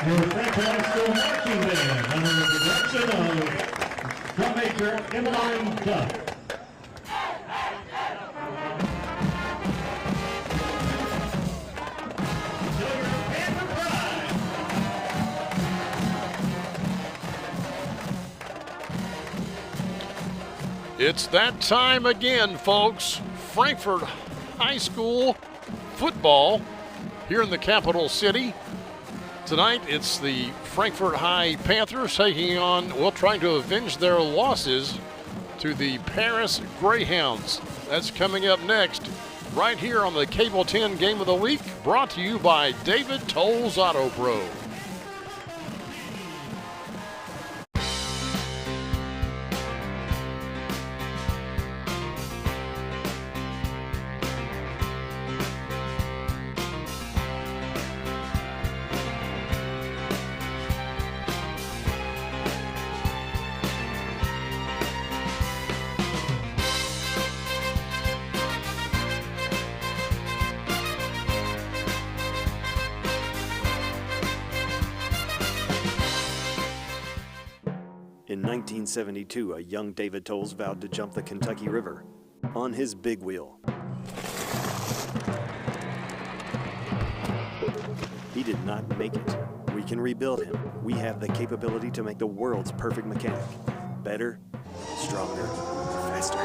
Your Frankfort High School marching band under the direction of drum major Emmeline Duff. It's that time again, folks. Frankfort High School football here in the capital city. Tonight, it's the Frankfort High Panthers taking on, well, trying to avenge their losses to the Paris Greyhounds. That's coming up next, right here on the Cable 10 Game of the Week, brought to you by David Tolles Auto Pro. In 1972, a young David Tolles vowed to jump the Kentucky River on his big wheel. He did not make it. We can rebuild him. We have the capability to make the world's perfect mechanic. Better, stronger, faster.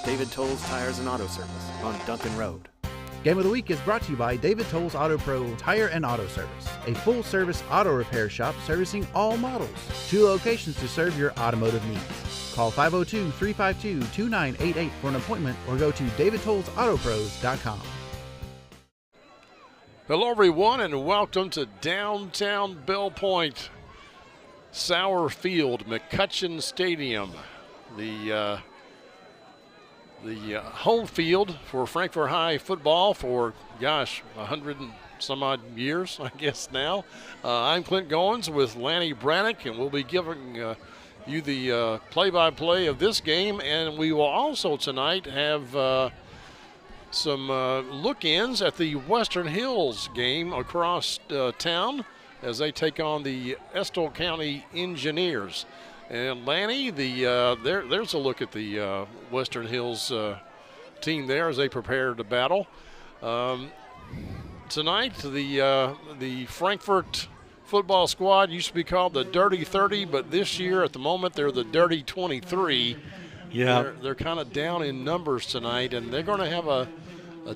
David Tolles Tires and Auto Service on Duncan Road. Game of the Week is brought to you by David Tolles Auto Pro Tire and Auto Service, a full-service auto repair shop servicing all models. 2 locations to serve your automotive needs. Call 502-352-2988 for an appointment or go to davidtollsautopros.com. Hello, everyone, and welcome to downtown Bell Point, Sauer Field, McCutcheon Stadium. The home field for Frankfort High football for, 100 and some odd years, I guess now. I'm Clint Goins with Lanny Brannick, and we'll be giving you the play-by-play of this game, and we will also tonight have some look-ins at the Western Hills game across town as they take on the Estill County Engineers. And Lanny, there's a look at the Western Hills team there as they prepare to battle. Tonight, the Frankfort football squad used to be called the Dirty 30, but this year at the moment they're the Dirty 23. Yeah, they're kind of down in numbers tonight, and they're going to have a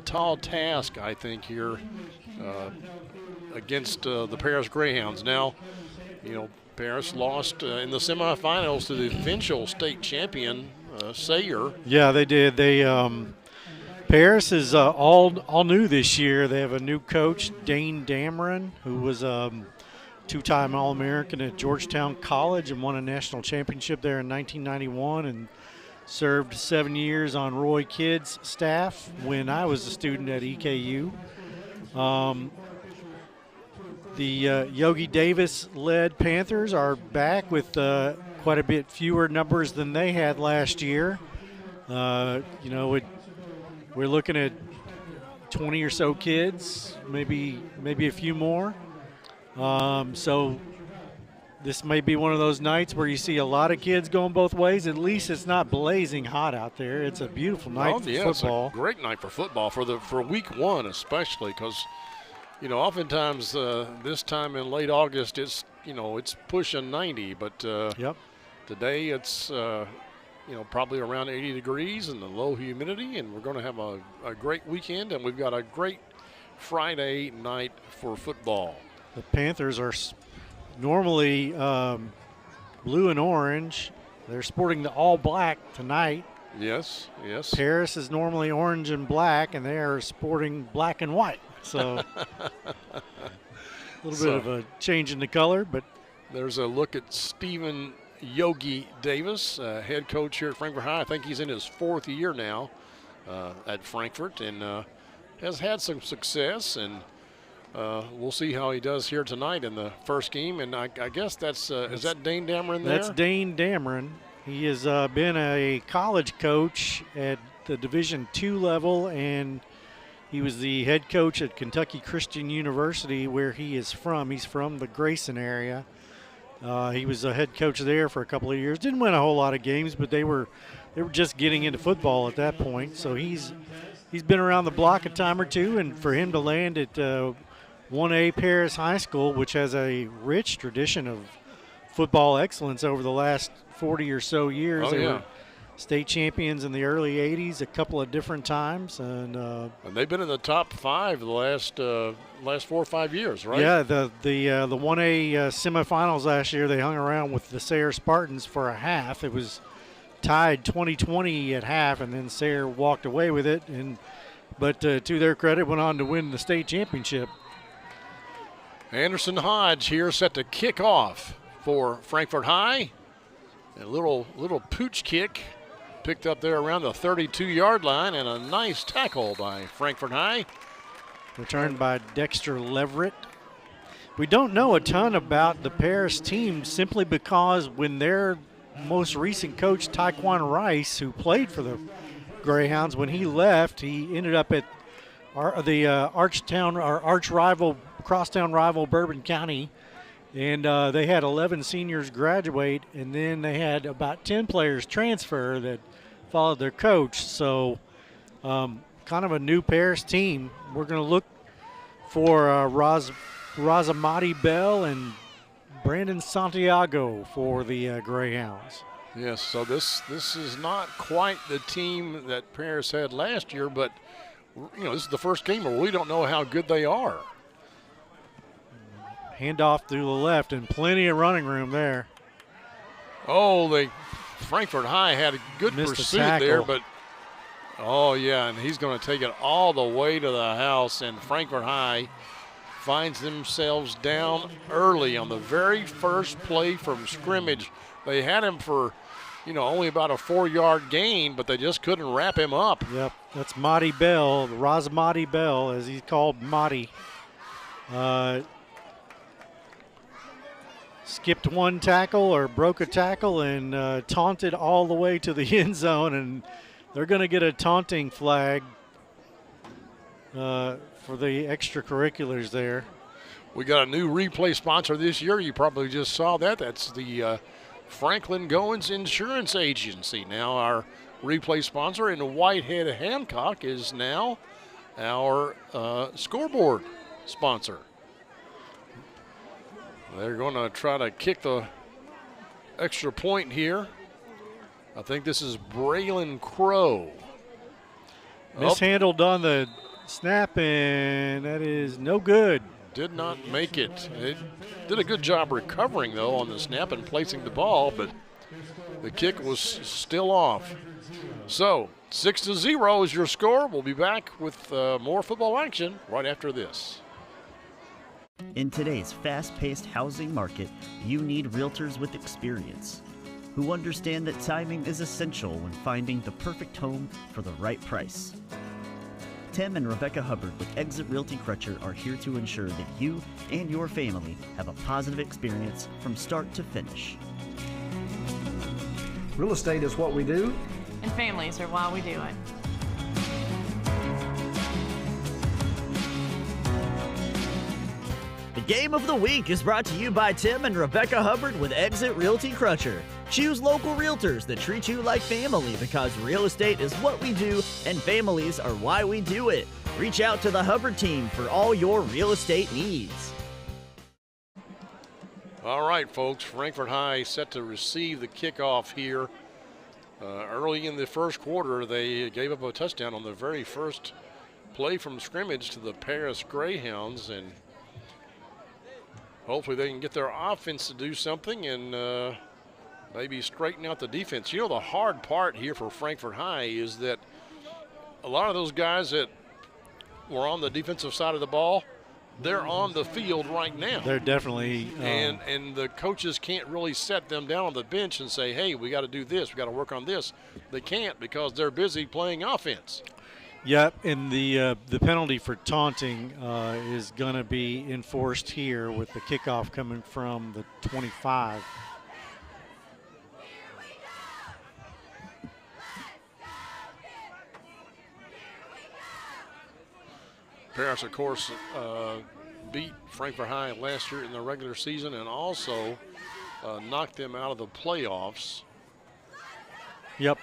tall task, I think, here against the Paris Greyhounds. Now, Paris lost in the semifinals to the eventual state champion, Sayre. Yeah, they did. Paris is all new this year. They have a new coach, Dane Dameron, who was a 2-time All-American at Georgetown College and won a national championship there in 1991 and served 7 years on Roy Kidd's staff when I was a student at EKU. The Yogi Davis-led Panthers are back with quite a bit fewer numbers than they had last year. We're looking at 20 or so kids, maybe a few more. So this may be one of those nights where you see a lot of kids going both ways. At least it's not blazing hot out there. It's a beautiful night for football. It's a great night for football for week one especially, because oftentimes this time in late August it's pushing 90, but today it's probably around 80 degrees and the low humidity, and we're going to have a great weekend, and we've got a great Friday night for football. The Panthers are normally blue and orange. They're sporting the all black tonight. Yes. Paris is normally orange and black, and they are sporting black and white. So a little bit of a change in the color, but there's a look at Stephen Yogi Davis, head coach here at Frankfurt High. I think he's in his 4th year now at Frankfurt, and has had some success, and we'll see how he does here tonight in the first game. And I guess is that Dane Dameron there? That's Dane Dameron. He has been a college coach at the Division II level, and he was the head coach at Kentucky Christian University, where he is from. He's from the Grayson area. He was a head coach there for a couple of years. Didn't win a whole lot of games, but they were just getting into football at that point. So he's been around the block a time or two, and for him to land at 1A Paris High School, which has a rich tradition of football excellence over the last 40 or so years. They were state champions in the early 80s a couple of different times. And they've been in the top 5 the last 4 or 5 years, right? Yeah, the 1A semifinals last year, they hung around with the Sayre Spartans for a half. It was tied 20-20 at half, and then Sayre walked away with it. But to their credit, went on to win the state championship. Anderson Hodge here set to kick off for Frankfurt High. A little pooch kick picked up there around the 32-yard line, and a nice tackle by Frankfurt High. Returned by Dexter Leverett. We don't know a ton about the Paris team simply because when their most recent coach, Taekwon Rice, who played for the Greyhounds, when he left, he ended up at the arch rival, crosstown rival Bourbon County, and they had 11 seniors graduate, and then they had about 10 players transfer that followed their coach. So kind of a new Paris team. We're going to look for Razamati Bell and Brandon Santiago for the Greyhounds. Yes, so this is not quite the team that Paris had last year, but this is the first game where we don't know how good they are. Handoff through the left, and plenty of running room there. Oh, Frankfurt High had a good pursuit there, but and he's going to take it all the way to the house, and Frankfurt High finds themselves down early on the very first play from scrimmage. They had him for, only about a 4-yard gain, but they just couldn't wrap him up. Yep, that's Madi Bell, Razamati Bell, as he's called, Madi. Skipped one tackle or broke a tackle and taunted all the way to the end zone, and they're going to get a taunting flag for the extracurriculars there. We got a new replay sponsor this year. You probably just saw that. That's the Franklin Goins Insurance Agency. Now our replay sponsor, and Whitehead Hancock is now our scoreboard sponsor. They're going to try to kick the extra point here. I think this is Braylon Crow. Mishandled on the snap, and that is no good. Did not make it. It did a good job recovering, though, on the snap and placing the ball, but the kick was still off. So 6-0 is your score. We'll be back with more football action right after this. In today's fast-paced housing market, you need realtors with experience who understand that timing is essential when finding the perfect home for the right price. Tim and Rebecca Hubbard with Exit Realty Crutcher are here to ensure that you and your family have a positive experience from start to finish. Real estate is what we do, and families are why we do it. The Game of the Week is brought to you by Tim and Rebecca Hubbard with Exit Realty Crutcher. Choose local realtors that treat you like family because real estate is what we do and families are why we do it. Reach out to the Hubbard team for all your real estate needs. All right, folks, Frankfurt High set to receive the kickoff here. Early in the first quarter, they gave up a touchdown on the very first play from scrimmage to the Paris Greyhounds, and hopefully they can get their offense to do something and maybe straighten out the defense. You know, the hard part here for Frankfurt High is that a lot of those guys that were on the defensive side of the ball, they're on the field right now. They're definitely and the coaches can't really set them down on the bench and say, hey, we got to do this, we got to work on this. They can't because they're busy playing offense. Yep, and the penalty for taunting is going to be enforced here with the kickoff coming from the 25. Paris, of course, beat Frankfurt High last year in the regular season and also knocked them out of the playoffs. Yep.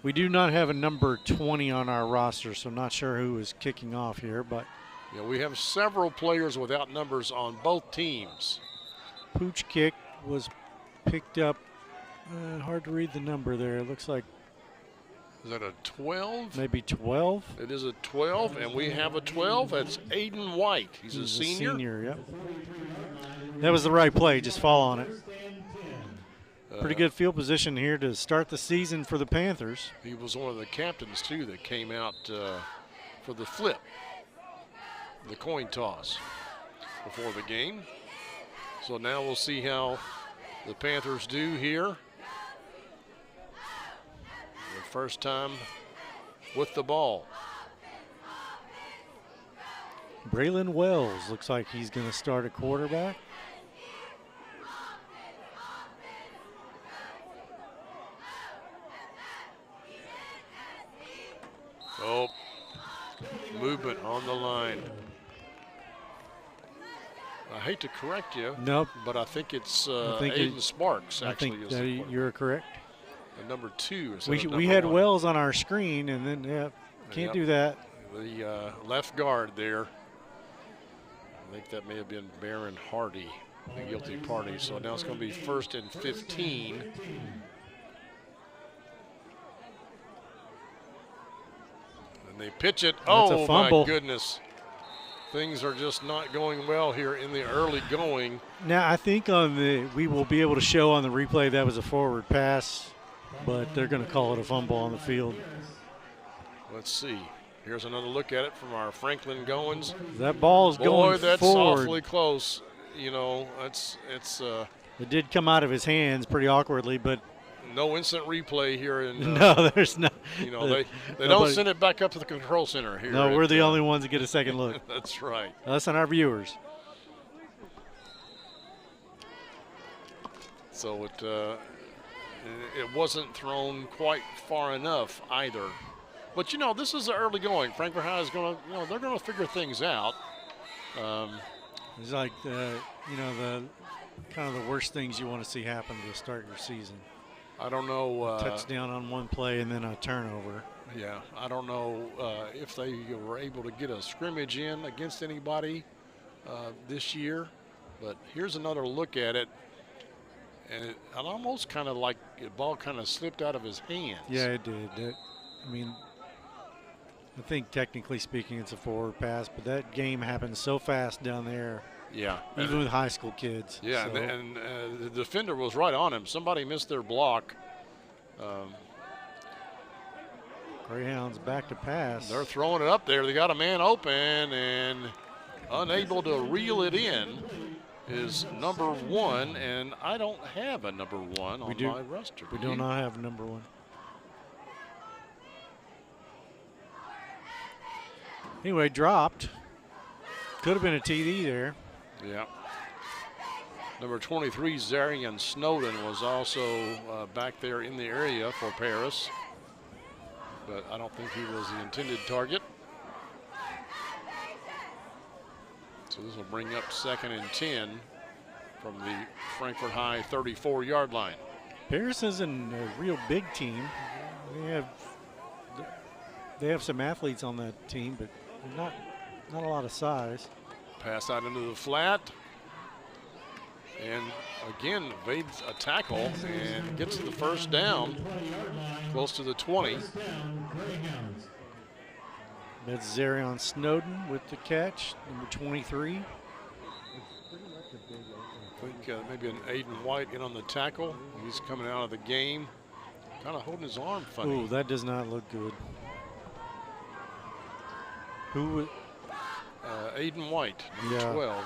We do not have a number 20 on our roster, so I'm not sure who is kicking off here, but yeah, we have several players without numbers on both teams. Pooch kick was picked up. Hard to read the number there. It looks like, is that a 12? maybe 12. It is a 12, and we have a 12. That's Aiden White. He's a senior. Yep. That was the right play. Just fall on it. Pretty good field position here to start the season for the Panthers. He was one of the captains, too, that came out for the flip, the coin toss before the game. So now we'll see how the Panthers do here. The first time with the ball. Braylon Wells looks like he's going to start at quarterback. Oh, movement on the line. I hate to correct you. Nope. But I think it's Aiden Sparks, actually. I think you're correct. And number 2. We had Wells on our screen, and then, can't do that. The left guard there. I think that may have been Barron Hardy, the guilty party. So now it's going to be 1st and 15. And they pitch it. Oh, my goodness. Things are just not going well here in the early going. Now, I think we will be able to show on the replay that was a forward pass, but they're going to call it a fumble on the field. Let's see. Here's another look at it from our Franklin Goins. That ball is going that's forward. Awfully close. You know, it did come out of his hands pretty awkwardly, but no instant replay here. In, no, there's not. You know, they don't send it back up to the control center here. No, we're the only ones that get a second look. That's right. Us and our viewers. So it wasn't thrown quite far enough either. But, you know, this is the early going. Frankfurt High is going to, they're going to figure things out. It's like, the kind of the worst things you want to see happen to start your season. I don't know. Touchdown on one play and then a turnover. Yeah, I don't know if they were able to get a scrimmage in against anybody this year. But here's another look at it. And it almost kind of like the ball kind of slipped out of his hands. Yeah, it did. I think technically speaking it's a forward pass, but that game happens so fast down there. Yeah. Even with high school kids. Yeah, so. and the defender was right on him. Somebody missed their block. Greyhounds back to pass. They're throwing it up there. They got a man open and unable to reel it in is number 1, and I don't have a number 1 on my roster. We do not have number 1. Anyway, dropped. Could have been a TD there. Yeah. Number 23, Zarian Snowden, was also back there in the area for Paris. But I don't think he was the intended target. So this will bring up 2nd and 10 from the Frankfurt High 34-yard line. Paris isn't a real big team. They have some athletes on that team, but not a lot of size. Pass out into the flat. And again, evades a tackle and gets to the first down, close to the 20. That's Zarion Snowden with the catch, number 23. I think maybe an Aiden White in on the tackle. He's coming out of the game, kind of holding his arm funny. Oh, that does not look good. Who? Aiden White, number 12.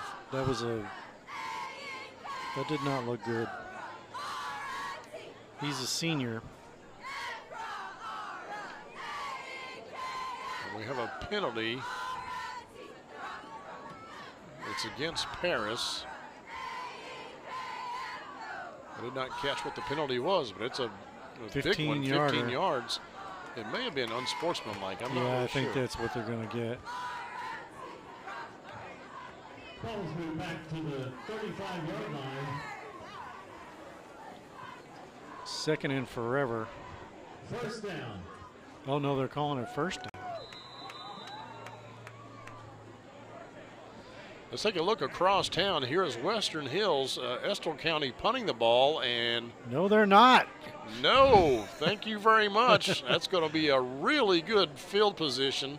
That did not look good. He's a senior. And we have a penalty. It's against Paris. I did not catch what the penalty was, but it's a big one, 15 yards. It may have been unsportsmanlike. I'm not really sure. I think that's what they're going to get. Calls move back to the 35-yard line. 2nd and forever. First down. Oh no, they're calling it first down. Let's take a look across town. Here is Western Hills, Estill County punting the ball, and no, they're not. No, thank you very much. That's going to be a really good field position.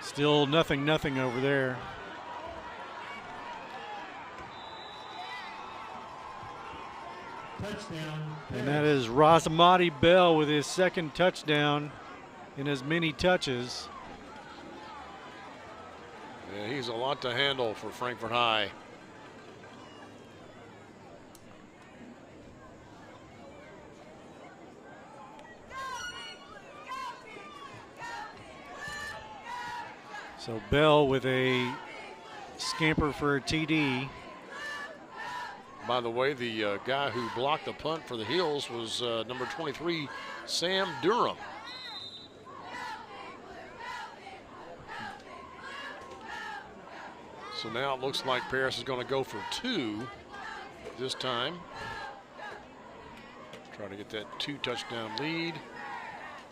Still nothing over there. Touchdown. And that is Razamati Bell with his 2nd touchdown in as many touches. Yeah, he's a lot to handle for Frankfurt High. So Bell with a scamper for a TD. By the way, the guy who blocked the punt for the Heels was number 23, Sam Durham. So now it looks like Paris is going to go for 2 this time. Try to get that 2-touchdown lead.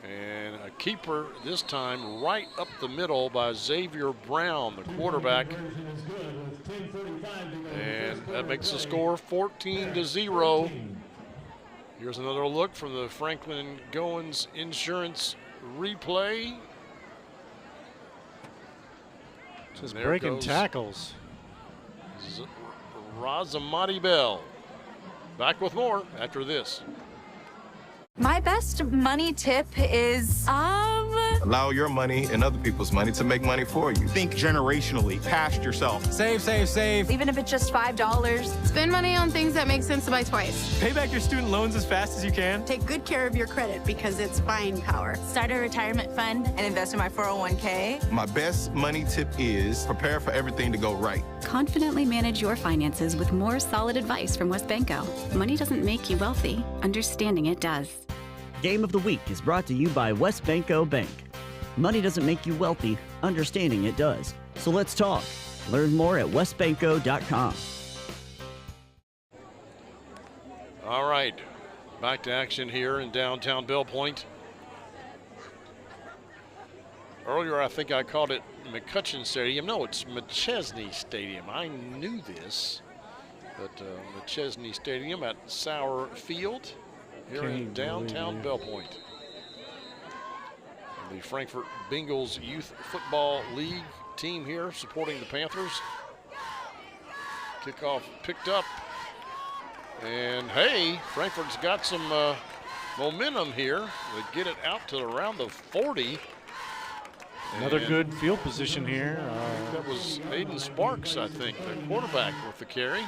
And a keeper this time right up the middle by Xavier Brown, the quarterback. And that makes the score 14-0. Here's another look from the Franklin Goins Insurance replay. Just breaking tackles. Razamati Bell. Back with more after this. My best money tip is, Allow your money and other people's money to make money for you. Think generationally, past yourself. Save, save, save. Even if it's just $5. Spend money on things that make sense to buy twice. Pay back your student loans as fast as you can. Take good care of your credit because it's buying power. Start a retirement fund and invest in my 401k. My best money tip is prepare for everything to go right. Confidently manage your finances with more solid advice from WestBanco. Money doesn't make you wealthy. Understanding it does. Game of the Week is brought to you by WestBanco Bank. Money doesn't make you wealthy, understanding it does. So let's talk. Learn more at westbanco.com. All right, back to action here in downtown Bell Point. Earlier, I think I called it McCutcheon Stadium. No, it's McChesney Stadium. I knew this, but McChesney Stadium at Sauer Field here in downtown Bell Point. The Frankfurt Bengals Youth Football League team here supporting the Panthers. Kickoff picked up. And hey, Frankfurt's got some momentum here. They get it out to around the 40. Another good field position here. That was Aiden Sparks, I think, the quarterback with the carry.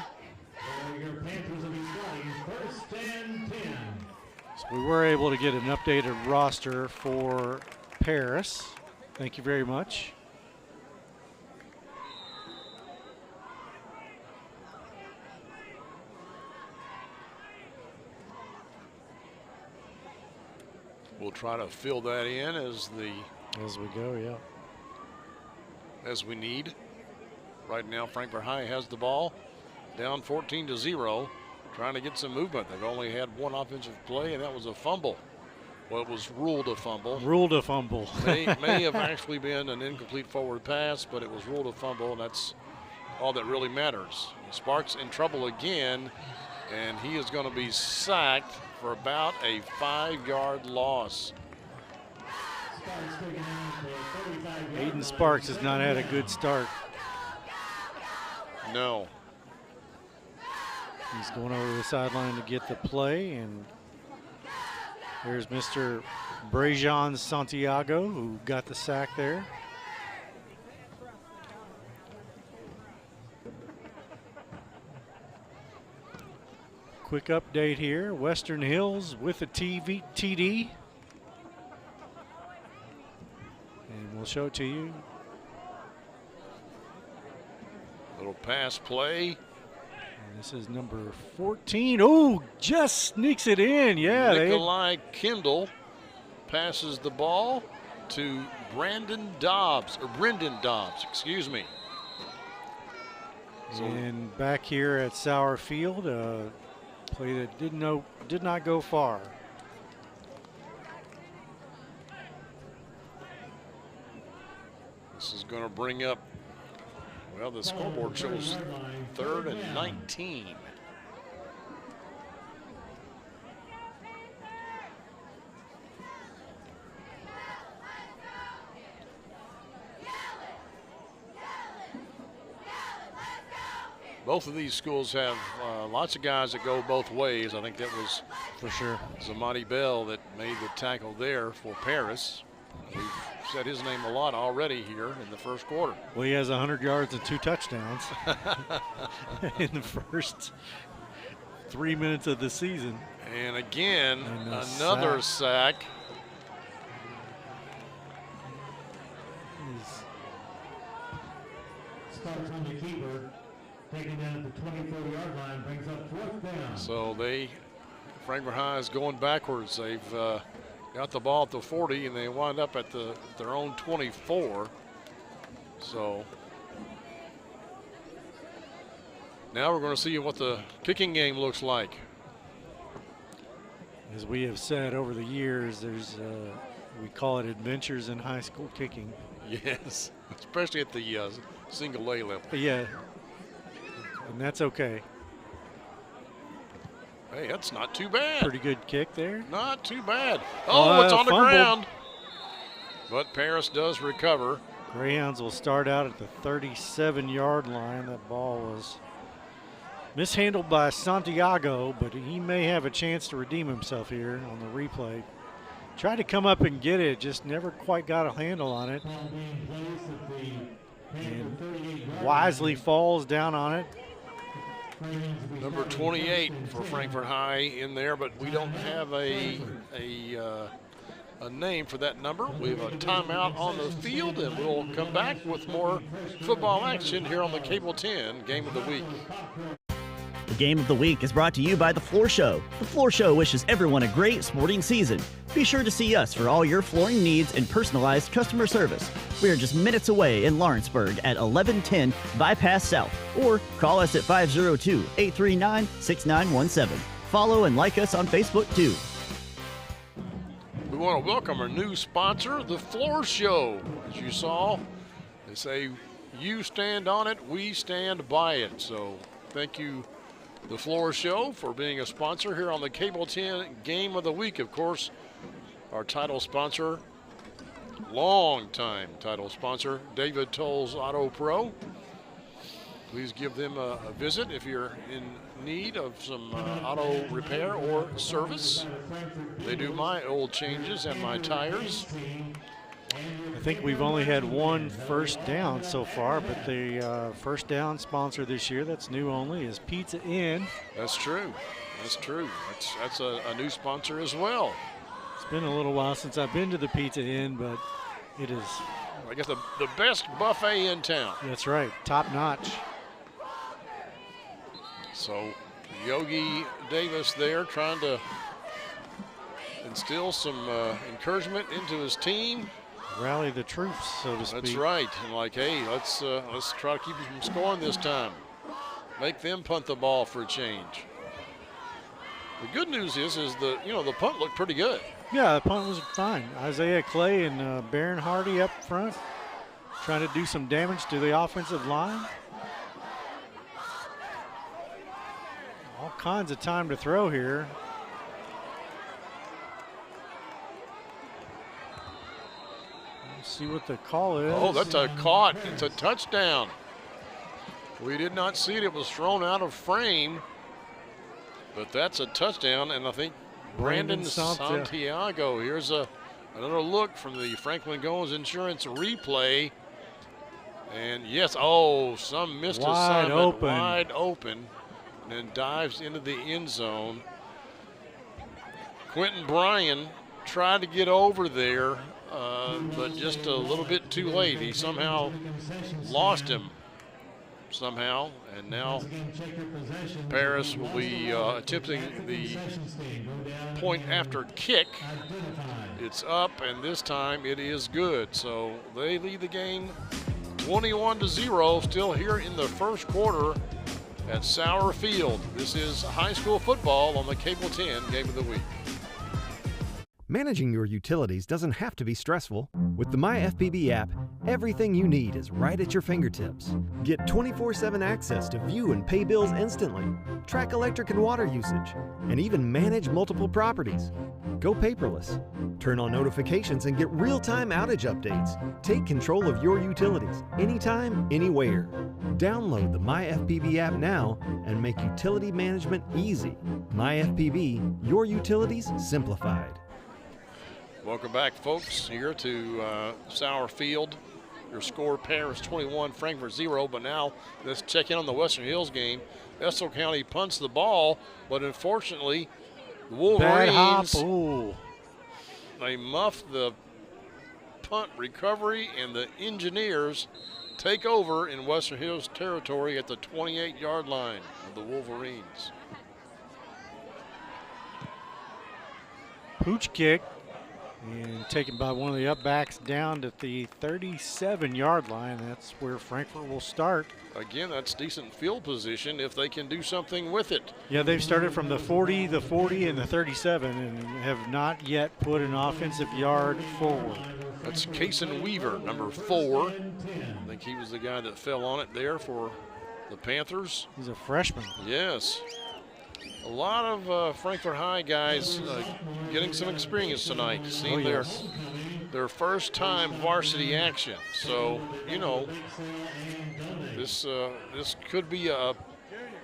So we were able to get an updated roster for Paris. Thank you very much. We'll try to fill that in as the As we go, yeah. As we need. Right now, Frankfurt High has the ball, down 14-0, trying to get some movement. They've only had one offensive play, and that was a fumble. Well, it was ruled a fumble. Ruled a fumble. may have actually been an incomplete forward pass, but it was ruled a fumble, and that's all that really matters. Sparks in trouble again, and he is going to be sacked for about a 5-yard loss. Aiden Sparks has not had a good start. No. He's going over the sideline to get the play, and there's Mr. Brajan Santiago, who got the sack there. Quick update here. Western Hills with a TD. And we'll show it to you. Little pass play. And this is number 14. Oh, just sneaks it in. Yeah. Nikolai Kendall passes the ball to Brendan Dobbs, excuse me. So, and back here at Sauer Field, play that did not go far. This is going to bring up, well, the scoreboard shows 3rd and 19. Both of these schools have lots of guys that go both ways. I think that was for sure Zamani Bell that made the tackle there for Paris. We've said his name a lot already here in the first quarter. Well, he has 100 yards and 2 touchdowns in the first 3 minutes of the season. And again, another sack. Starts on the keeper. Taken down at the 24-yard line, brings up 4th down. So Frankfurt High is going backwards. They've got the ball at the 40, and they wind up at their own 24. So now we're going to see what the kicking game looks like. As we have said over the years, there's we call it adventures in high school kicking. Yes, especially at the single A level. Yeah. And that's okay. Hey, that's not too bad. Pretty good kick there. Not too bad. Oh, it's on the ground. But Paris does recover. Greyhounds will start out at the 37-yard line. That ball was mishandled by Santiago, but he may have a chance to redeem himself here on the replay. Tried to come up and get it, just never quite got a handle on it. And wisely falls down on it. Number 28 for Frankfurt High in there, but we don't have a name for that number. We have a timeout on the field, and we'll come back with more football action here on the Cable 10 Game of the Week. The Game of the Week is brought to you by The Floor Show. The Floor Show wishes everyone a great sporting season. Be sure to see us for all your flooring needs and personalized customer service. We are just minutes away in Lawrenceburg at 1110 Bypass South, or call us at 502-839-6917. Follow and like us on Facebook too. We want to welcome our new sponsor, The Floor Show. As you saw, they say, you stand on it, we stand by it. So thank you, The Floor Show, for being a sponsor here on the Cable 10 Game of the Week. Of course, our title sponsor, long-time title sponsor, David Tolles Auto Pro. Please give them a visit if you're in need of some auto repair or service. They do my oil changes and my tires. I think we've only had one first down so far, but the first down sponsor this year, that's new only, is Pizza Inn. That's true. That's true. That's a new sponsor as well. It's been a little while since I've been to the Pizza Inn, but it is, I guess, the best buffet in town. That's right, top notch. So Yogi Davis there trying to instill some encouragement into his team. rally the troops, so to speak. That's right. And like, hey, let's try to keep them from scoring this time. Make them punt the ball for a change. The good news is the punt looked pretty good. Yeah, the punt was fine. Isaiah Clay and Baron Hardy up front trying to do some damage to the offensive line. All kinds of time to throw here. Let's see what the call is. Oh, that's a caught. It's a touchdown. We did not see it. It was thrown out of frame. But that's a touchdown, and I think Brandon Santiago. Here's another look from the Franklin Goins Insurance replay. And yes, some missed assignment, wide open, and then dives into the end zone. Quentin Bryan tried to get over there, but just a little bit too late. He somehow lost him. And now Paris will be attempting the point after kick. It's up, and this time it is good. So they lead the game 21-0, still here in the first quarter at Sauer Field. This is high school football on the Cable 10 Game of the Week. Managing your utilities doesn't have to be stressful. With the MyFPB app, everything you need is right at your fingertips. Get 24/7 access to view and pay bills instantly, track electric and water usage, and even manage multiple properties. Go paperless. Turn on notifications and get real-time outage updates. Take control of your utilities anytime, anywhere. Download the MyFPB app now and make utility management easy. MyFPB, your utilities simplified. Welcome back, folks, here to Sauer Field. Your score, Paris 21, Frankfurt 0. But now let's check in on the Western Hills game. Estill County punts the ball, but unfortunately, the Wolverines, they muff the punt recovery, and the Engineers take over in Western Hills territory at the 28-yard line of the Wolverines. Pooch kick. And taken by one of the upbacks down at the 37-yard line. That's where Frankfurt will start. Again, that's decent field position if they can do something with it. Yeah, they've started from the 40, the 40, and the 37, and have not yet put an offensive yard forward. That's Cason Weaver, number 4. I think he was the guy that fell on it there for the Panthers. He's a freshman. Yes. A lot of Frankfurt High guys getting some experience tonight, seeing their first time varsity action. So, this could be a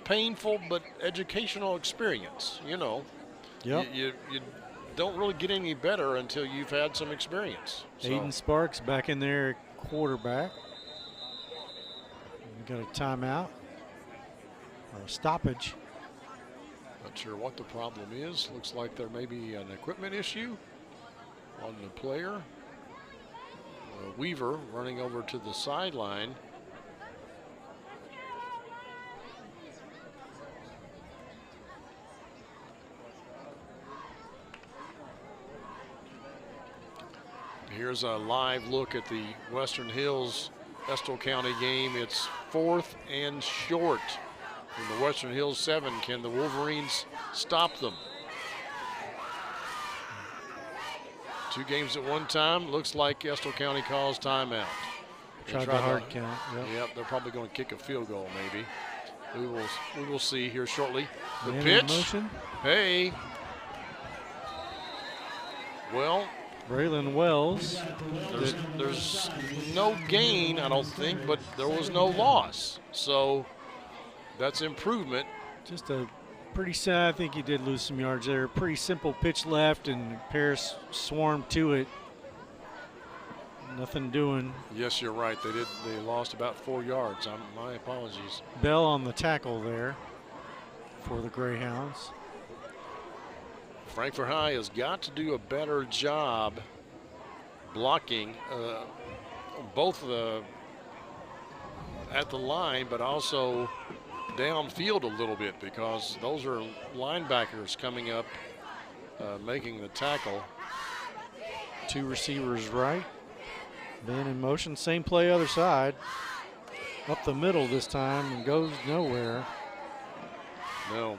painful but educational experience. Yep. You don't really get any better until you've had some experience. So. Aiden Sparks back in there, quarterback. We got a timeout or a stoppage. Not sure what the problem is. Looks like there may be an equipment issue on the player. Weaver running over to the sideline. Here's a live look at the Western Hills Estill County game. It's 4th and short. In the Western Hills 7, can the Wolverines stop them? 2 games at one time. Looks like Estill County calls timeout. Tried the hard count. Yep, they're probably going to kick a field goal maybe. We will see here shortly. The Man pitch. in motion. Hey. Well. Braylon Wells. There's no gain, I don't think, but there was no loss. So that's improvement. Just a pretty sad. I think he did lose some yards there. Pretty simple pitch left, and Paris swarmed to it. Nothing doing. Yes, you're right. They lost about 4 yards. My apologies. Bell on the tackle there for the Greyhounds. Frankfurt High has got to do a better job blocking both at the line, but also downfield a little bit, because those are linebackers coming up making the tackle. 2 receivers right. Man in motion, same play other side. Up the middle this time and goes nowhere. No.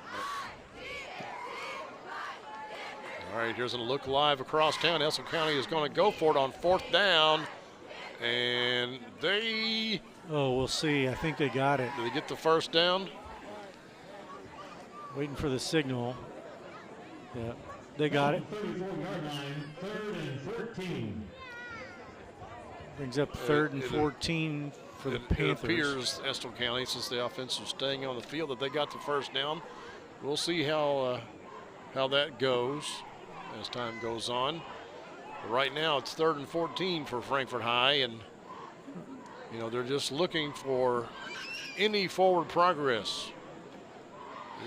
All right, here's a look live across town. Estill County is going to go for it on 4th down. And they... Oh, we'll see. I think they got it. Did they get the first down? Waiting for the signal. Yeah, they got it. 34-yard line, 3rd and 14. Brings up 3rd and 14 for the Panthers. It appears Estill County, since the offense is staying on the field, that they got the first down. We'll see how that goes as time goes on. But right now, it's 3rd and 14 for Frankfort High, and you know they're just looking for any forward progress.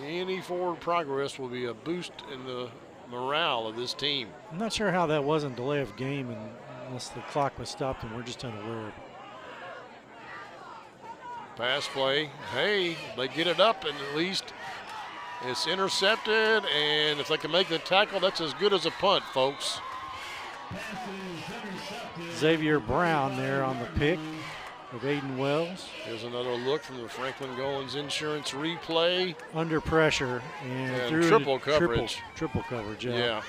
Any forward progress will be a boost in the morale of this team. I'm not sure how that wasn't delay of game unless the clock was stopped and we're just unaware. Pass play. Hey, they get it up, and at least it's intercepted. And if they can make the tackle, that's as good as a punt, folks. Xavier Brown there on the pick of Aiden Wells. Here's another look from the Franklin Goins Insurance replay. Under pressure and through triple coverage. Triple coverage, yeah. Yeah.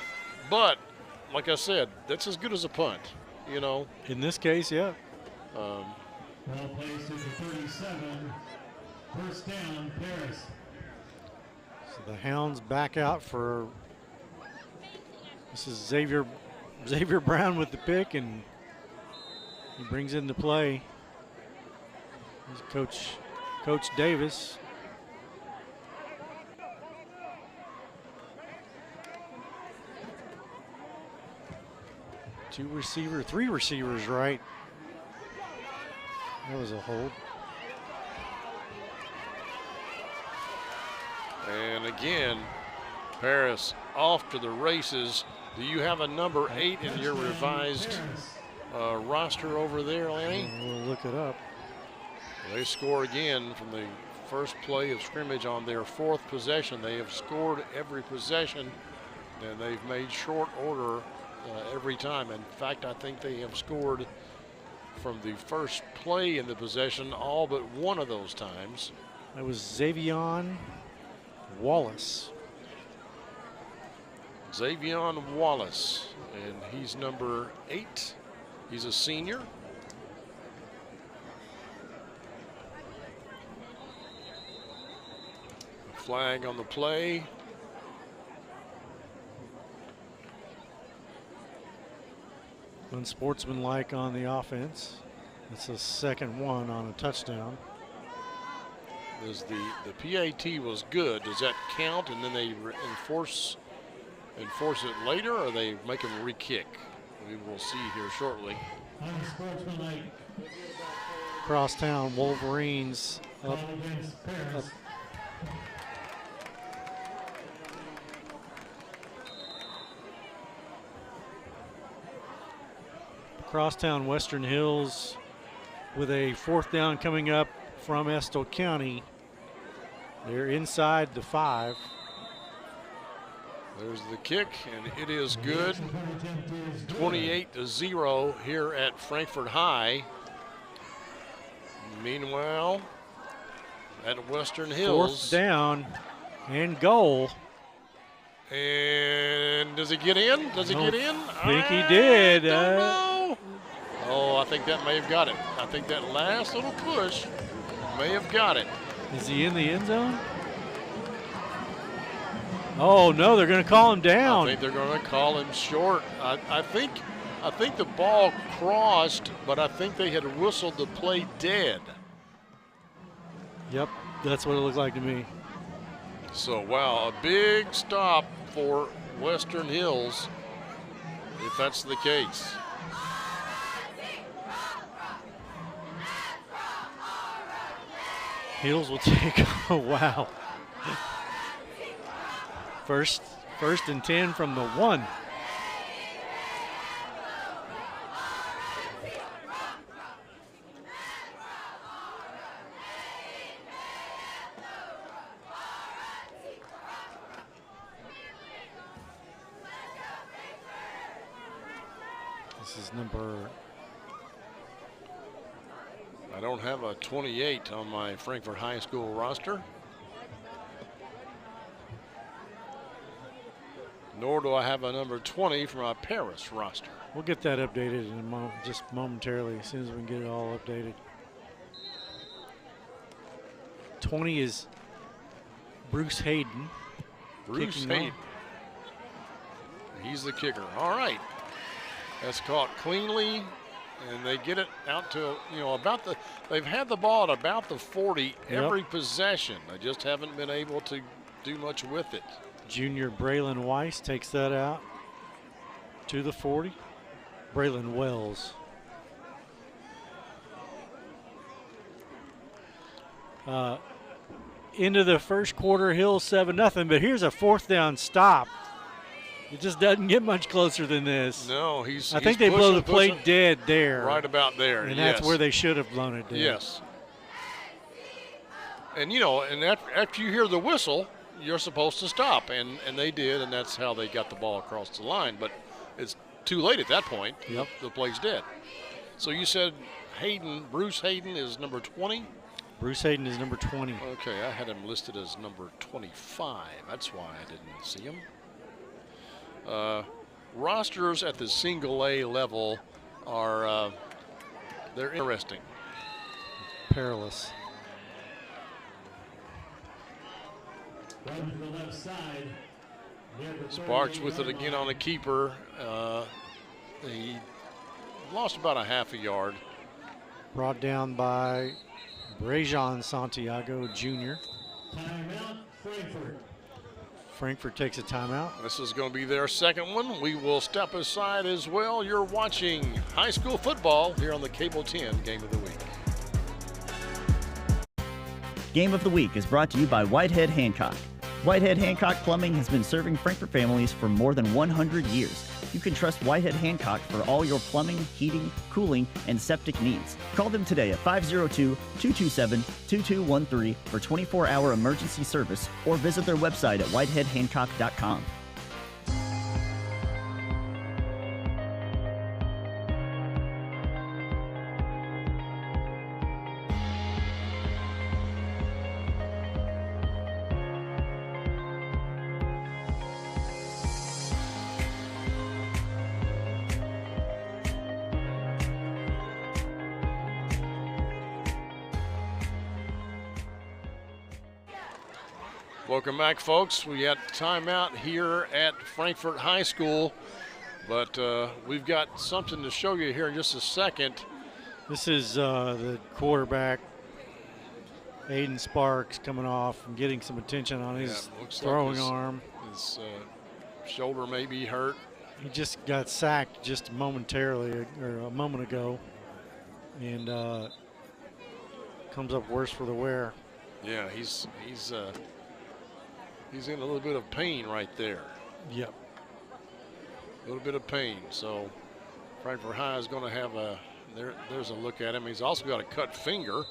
But, like I said, that's as good as a punt, you know. In this case, yeah. Ball plays to the 37. First down, Paris. So the Hounds back out for, this is Xavier Brown with the pick, and he brings into play Coach Davis. Three receivers right. That was a hold. And again, Paris off to the races. Do you have a number 8 in your revised roster over there, Lanny? We'll look it up. They score again from the first play of scrimmage on their 4th possession. They have scored every possession, and they've made short order every time. In fact, I think they have scored from the first play in the possession all but one of those times. That was Xavion Wallace. Xavion Wallace, and he's number 8. He's a senior. Flag on the play. Unsportsmanlike on the offense. It's a second one on a touchdown. The PAT was good. Does that count, and then they enforce it later, or they make them re-kick? We will see here shortly. Unsportsmanlike. Crosstown Wolverines up. Crosstown Western Hills with a 4th down coming up from Estill County. They're inside the 5. There's the kick, and it is good. 28-0 here at Frankfort High. Meanwhile, at Western Hills. 4th down and goal. And does he get in? Does he get in? I think he did. Don't know. Oh, I think that may have got it. I think that last little push may have got it. Is he in the end zone? Oh no, they're going to call him down. I think they're going to call him short. I think the ball crossed, but I think they had whistled the play dead. Yep, that's what it looked like to me. So wow, a big stop for Western Hills, if that's the case. Hills will take, oh wow. First and 10 from the 1. This is number I don't have a 28 on my Frankfurt High School roster. Nor do I have a number 20 for my Paris roster. We'll get that updated in a moment, just momentarily, as soon as we can get it all updated. 20 is Bruce Hayden. Bruce Hayden. He's the kicker. All right. That's caught cleanly, and they get it out to, about the, they've had the ball at about the 40 every possession. They just haven't been able to do much with it. Junior Braylon Weiss takes that out to the 40. Braylon Wells. Into the first quarter, Hill 7-0, but here's a 4th down stop. It just doesn't get much closer than this. No, I think they blow the plate dead there. Right about there, and that's where they should have blown it dead. Yes. And, and after you hear the whistle, you're supposed to stop, and they did, and that's how they got the ball across the line. But it's too late at that point. Yep. The play's dead. So you said Bruce Hayden is number 20? Bruce Hayden is number 20. Okay, I had him listed as number 25. That's why I didn't see him. Rosters at the single A level are they're interesting. Perilous. Sparks with it again on the keeper. He lost about a half a yard. Brought down by Brajan Santiago Jr. Timeout, Frankfurt. Frankfurt takes a timeout. This is going to be their second one. We will step aside as well. You're watching high school football here on the Cable 10 Game of the Week. Game of the Week is brought to you by Whitehead Hancock. Whitehead Hancock Plumbing has been serving Frankfurt families for more than 100 years. You can trust Whitehead Hancock for all your plumbing, heating, cooling, and septic needs. Call them today at 502-227-2213 for 24-hour emergency service or visit their website at whiteheadhancock.com. Welcome back, folks. We had timeout here at Frankfurt High School, but we've got something to show you here in just a second. This is the quarterback, Aiden Sparks, coming off and getting some attention on his throwing arm. His shoulder may be hurt. He just got sacked just momentarily, or a moment ago, and comes up worse for the wear. Yeah, he's in a little bit of pain right there. Yep. A little bit of pain. So Frankfurt High is going to have there's a look at him. He's also got a cut finger.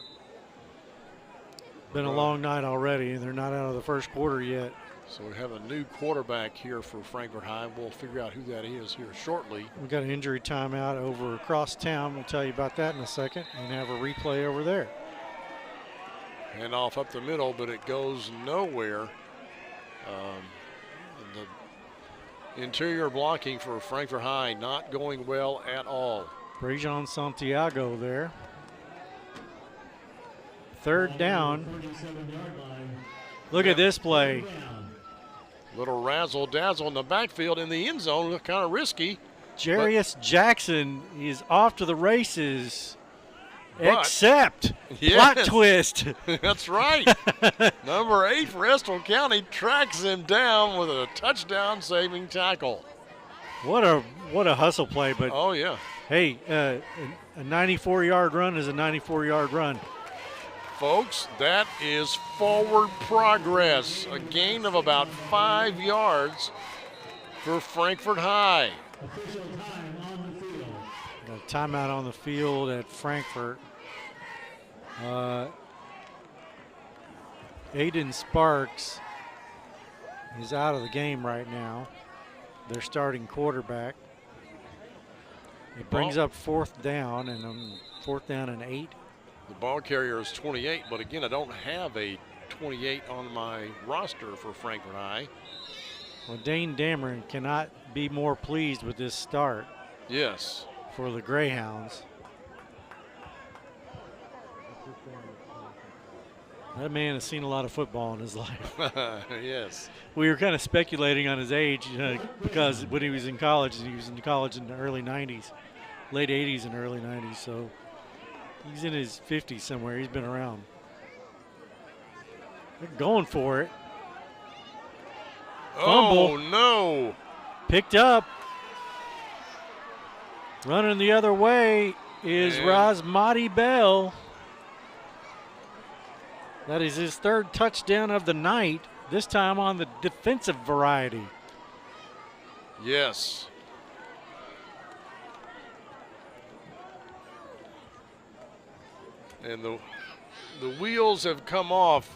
Been a long night already, and they're not out of the first quarter yet. So we have a new quarterback here for Frankfurt High. We'll figure out who that is here shortly. We got an injury timeout over across town. We'll tell you about that in a second, and have a replay over there. Hand off up the middle, but it goes nowhere. The interior blocking for Frankfurt High not going well at all. Brajan Santiago there. 3rd down. Look at this play. Little razzle dazzle in the backfield in the end zone. Looked kind of risky. Jarius Jackson is off to the races. Except plot twist. That's right. Number 8 for Estill County tracks him down with a touchdown-saving tackle. What a hustle play! But oh yeah. Hey, a 94-yard run is a 94-yard run. Folks, that is forward progress. A gain of about 5 yards for Frankfurt High. Official time on the field. Got a timeout on the field at Frankfurt. Aiden Sparks is out of the game right now. Their starting quarterback. It brings up 4th down, and 4th down and 8. The ball carrier is 28, but again, I don't have a 28 on my roster for Frankfurt High. Well, Dane Dameron cannot be more pleased with this start. Yes. For the Greyhounds. That man has seen a lot of football in his life. Yes. We were kind of speculating on his age because when he was in college in the early 90s, late 80s and early 90s. So he's in his 50s somewhere. He's been around. They're going for it. Oh, Fumble. no. Picked up. Running the other way is Razmati Bell. That is his third touchdown of the night, this time on the defensive variety. Yes. And the wheels have come off,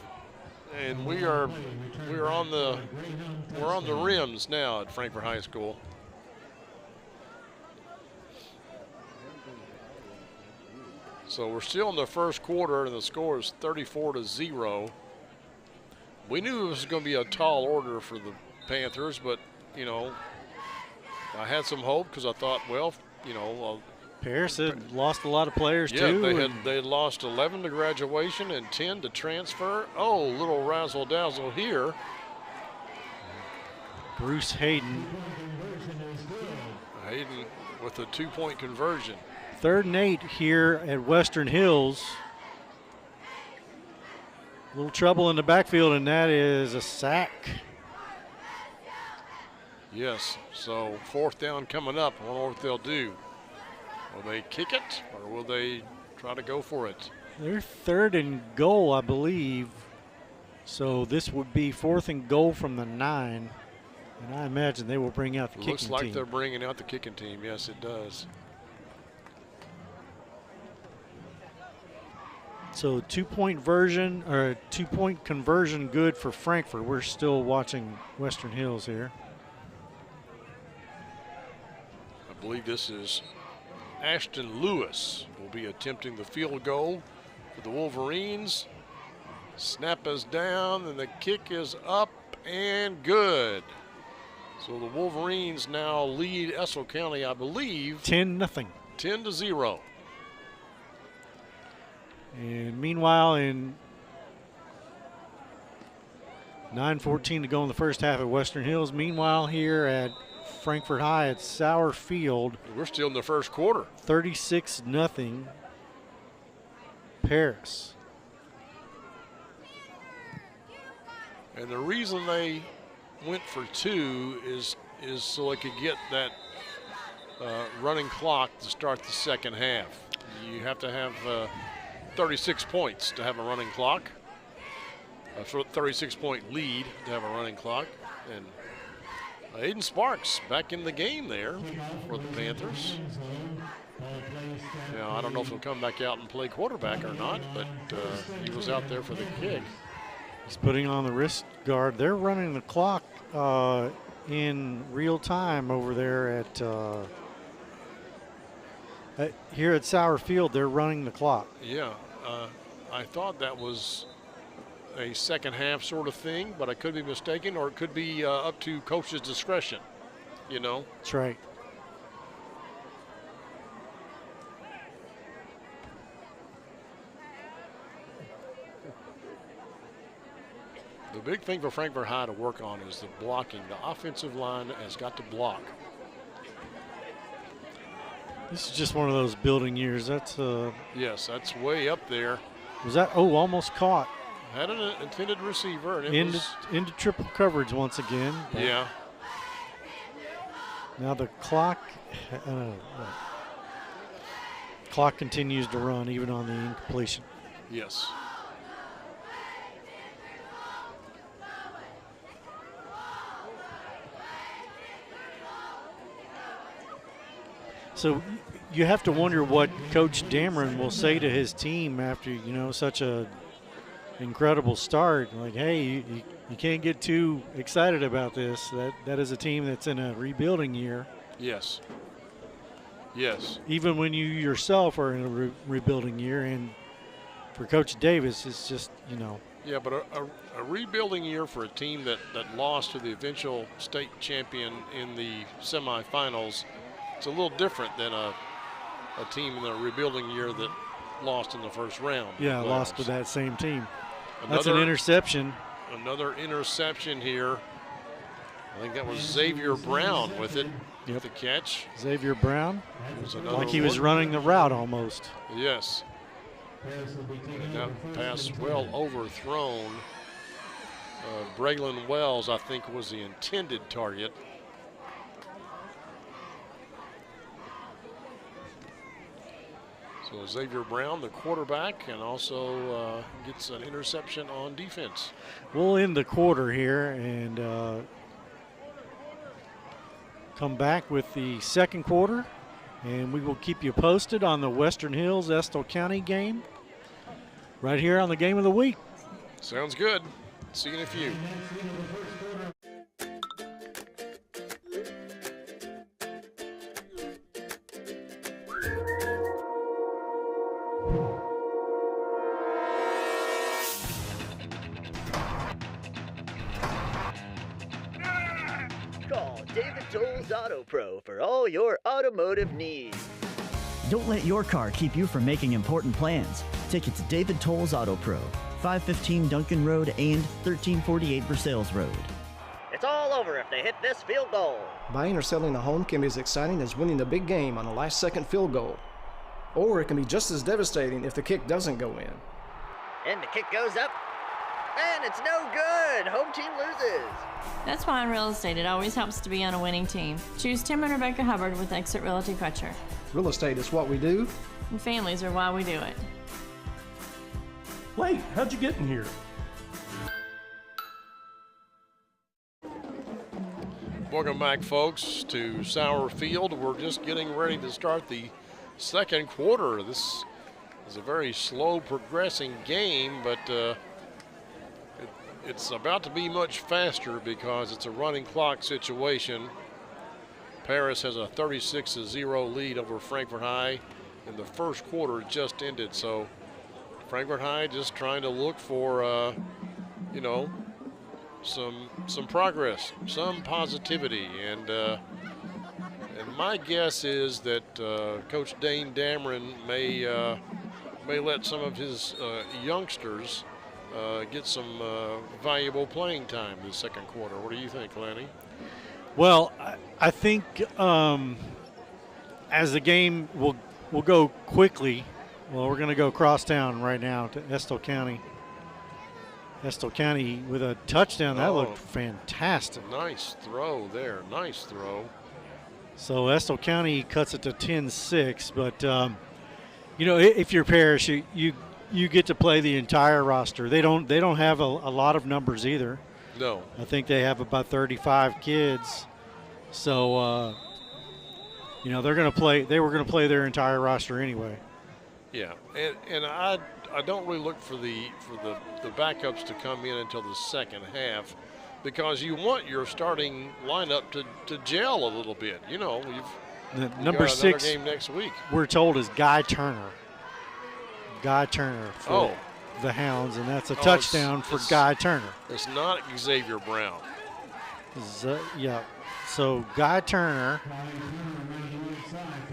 and we're on the rims now at Frankfurt High School. So we're still in the first quarter, and the score is 34-0. We knew it was going to be a tall order for the Panthers, but, you know, I had some hope because I thought, well, you know. Paris had lost a lot of players, too. Yeah, they had lost 11 to graduation and 10 to transfer. Oh, little razzle-dazzle here. Bruce Hayden. Hayden with a 2-point conversion. 3rd and 8 here at Western Hills. A little trouble in the backfield, and that is a sack. Yes, so 4th down coming up. I wonder what they'll do. Will they kick it, or will they try to go for it? They're 3rd and goal, I believe. So this would be 4th and goal from the 9. And I imagine they will bring out the kicking team. Looks like they're bringing out the kicking team. Yes, it does. So 2-point version, or 2-point conversion good for Frankfurt. We're still watching Western Hills here. I believe this is Ashton Lewis will be attempting the field goal for the Wolverines. Snap is down and the kick is up and good. So the Wolverines now lead Estill County, I believe. 10-0. 10-0. And meanwhile, in 9:14 to go in the first half at Western Hills. Meanwhile, here at Frankfurt High at Sauer Field. We're still in the first quarter. 36-0 Paris. And the reason they went for 2 is so they could get that running clock to start the second half. You have to have 36 points to have a running clock, a 36-point lead to have a running clock. And Aiden Sparks back in the game there for the Panthers. Now, I don't know if he'll come back out and play quarterback or not, but he was out there for the kick. He's putting on the wrist guard. They're running the clock in real time over there at here at Sauer Field. They're running the clock. Yeah, I thought that was a second half sort of thing, but I could be mistaken, or it could be up to coach's discretion, you know. That's right. The big thing for Frankfurt High to work on is the blocking. The offensive line has got to block. This is just one of those building years. That's yes, that's way up there. Was that almost caught? Had an intended receiver, and it into triple coverage once again. Yeah. Now the clock continues to run even on the incompletion. Yes. So you have to wonder what Coach Dameron will say to his team after, you know, such a incredible start. Like, hey, you can't get too excited about this. That is a team that's in a rebuilding year. Yes. Yes. Even when you yourself are in a rebuilding year, and for Coach Davis, it's just, Yeah, but a rebuilding year for a team that lost to the eventual state champion in the semifinals, it's a little different than a team in a rebuilding year that lost in the first round. Yeah, lost to that same team. That's Another an interception. Another interception here. I think that was Xavier Brown with it. Yep. The catch. Xavier Brown, like he was look. running the route almost. Yes. And that pass well overthrown. Braylon Wells, I think, was the intended target. So Xavier Brown, the quarterback, and also gets an interception on defense. We'll end the quarter here and come back with the second quarter, and we will keep you posted on the Western Hills Estill County game right here on the Game of the Week. Sounds good. See you in a few. Call David Toll's Auto Pro for all your automotive needs. Don't let your car keep you from making important plans. Take it to David Toll's Auto Pro, 515 Duncan Road and 1348 Versailles Road. It's all over if they hit this field goal. Buying or selling a home can be as exciting as winning the big game on a last-second field goal. Or it can be just as devastating if the kick doesn't go in. And the kick goes up, and it's no good. Home team loses. That's why in real estate it always helps to be on a winning team. Choose Tim and Rebecca Hubbard with Exit Realty Crutcher. Real estate is what we do. And families are why we do it. Wait, how'd you get in here? Welcome back, folks, to Sauer Field. We're just getting ready to start the second quarter. This is a very slow progressing game, but it's about to be much faster because it's a running clock situation. Paris has a 36-0 lead over Frankfurt High, and the first quarter just ended. So Frankfurt High just trying to look for, some progress, some positivity, and my guess is that Coach Dane Dameron may let some of his youngsters get some valuable playing time this second quarter. What do you think, Lanny? Well, I think as the game will go quickly. Well, we're going to go crosstown right now to Estill County. Estill County with a touchdown. That looked fantastic. Nice throw there. Nice throw. So Estill County cuts it to 10-6. But, if you're Parrish, you get to play the entire roster. They don't have a lot of numbers either. No. I think they have about 35 kids. So, they're going to play. They were going to play their entire roster anyway. Yeah, and I don't really look for the backups to come in until the second half, because you want your starting lineup to gel a little bit. You've number got 6 game next week. We're told is Guy Turner. Guy Turner for the Hounds, and that's a touchdown for Guy Turner. It's not Xavier Brown. Yeah. So Guy Turner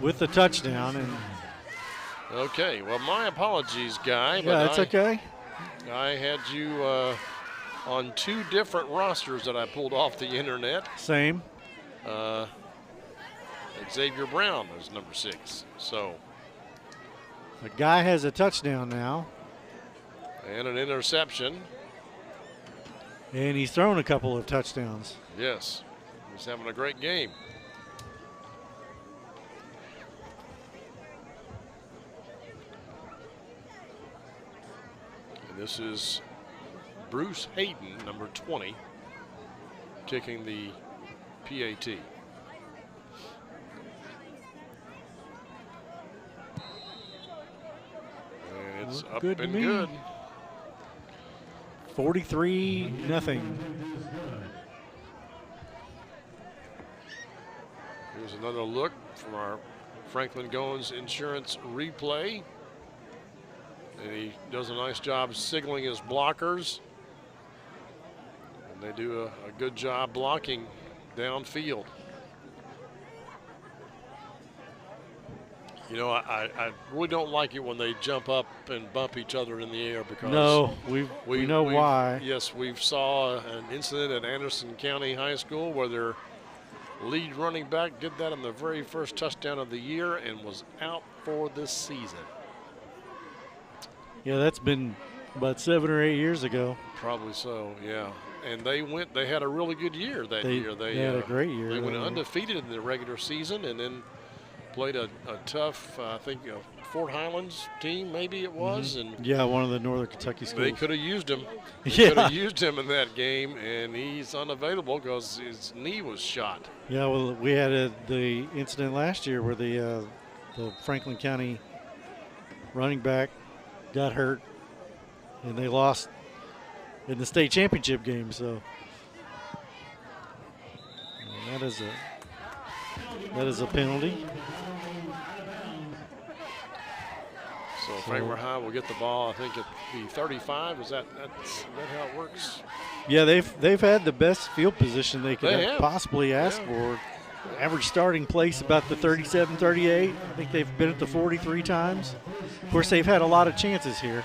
with the touchdown. And okay, well, my apologies, Guy. Yeah, that's okay. I had you on two different rosters that I pulled off the internet. Same. Xavier Brown was number 6. So the guy has a touchdown now. And an interception. And he's thrown a couple of touchdowns. Yes, he's having a great game. And this is Bruce Hayden, number 20, kicking the PAT. And it's up and good. 43-0. Here's another look from our Franklin Goins Insurance replay. And he does a nice job signaling his blockers. And they do a good job blocking downfield. You know, I really don't like it when they jump up and bump each other in the air because we know why. Yes, we saw an incident at Anderson County High School where their lead running back did that on the very first touchdown of the year and was out for this season. Yeah, that's been about 7 or 8 years ago. Probably so, yeah. And they had a really good year that year. They had a great year. They went undefeated in the regular season and then played a tough, I think, Fort Highlands team, maybe it was. Mm-hmm. And yeah, one of the Northern Kentucky schools. They could have used him. They could have used him in that game, and he's unavailable because his knee was shot. Yeah, well, we had the incident last year where the Franklin County running back got hurt, and they lost in the state championship game. So that is a penalty. So Frankfurt High will get the ball, I think, at the 35. Is that how it works? Yeah, they've had the best field position they could have possibly ask for. Average starting place about the 37, 38. I think they've been at the 43 times. Of course, they've had a lot of chances here.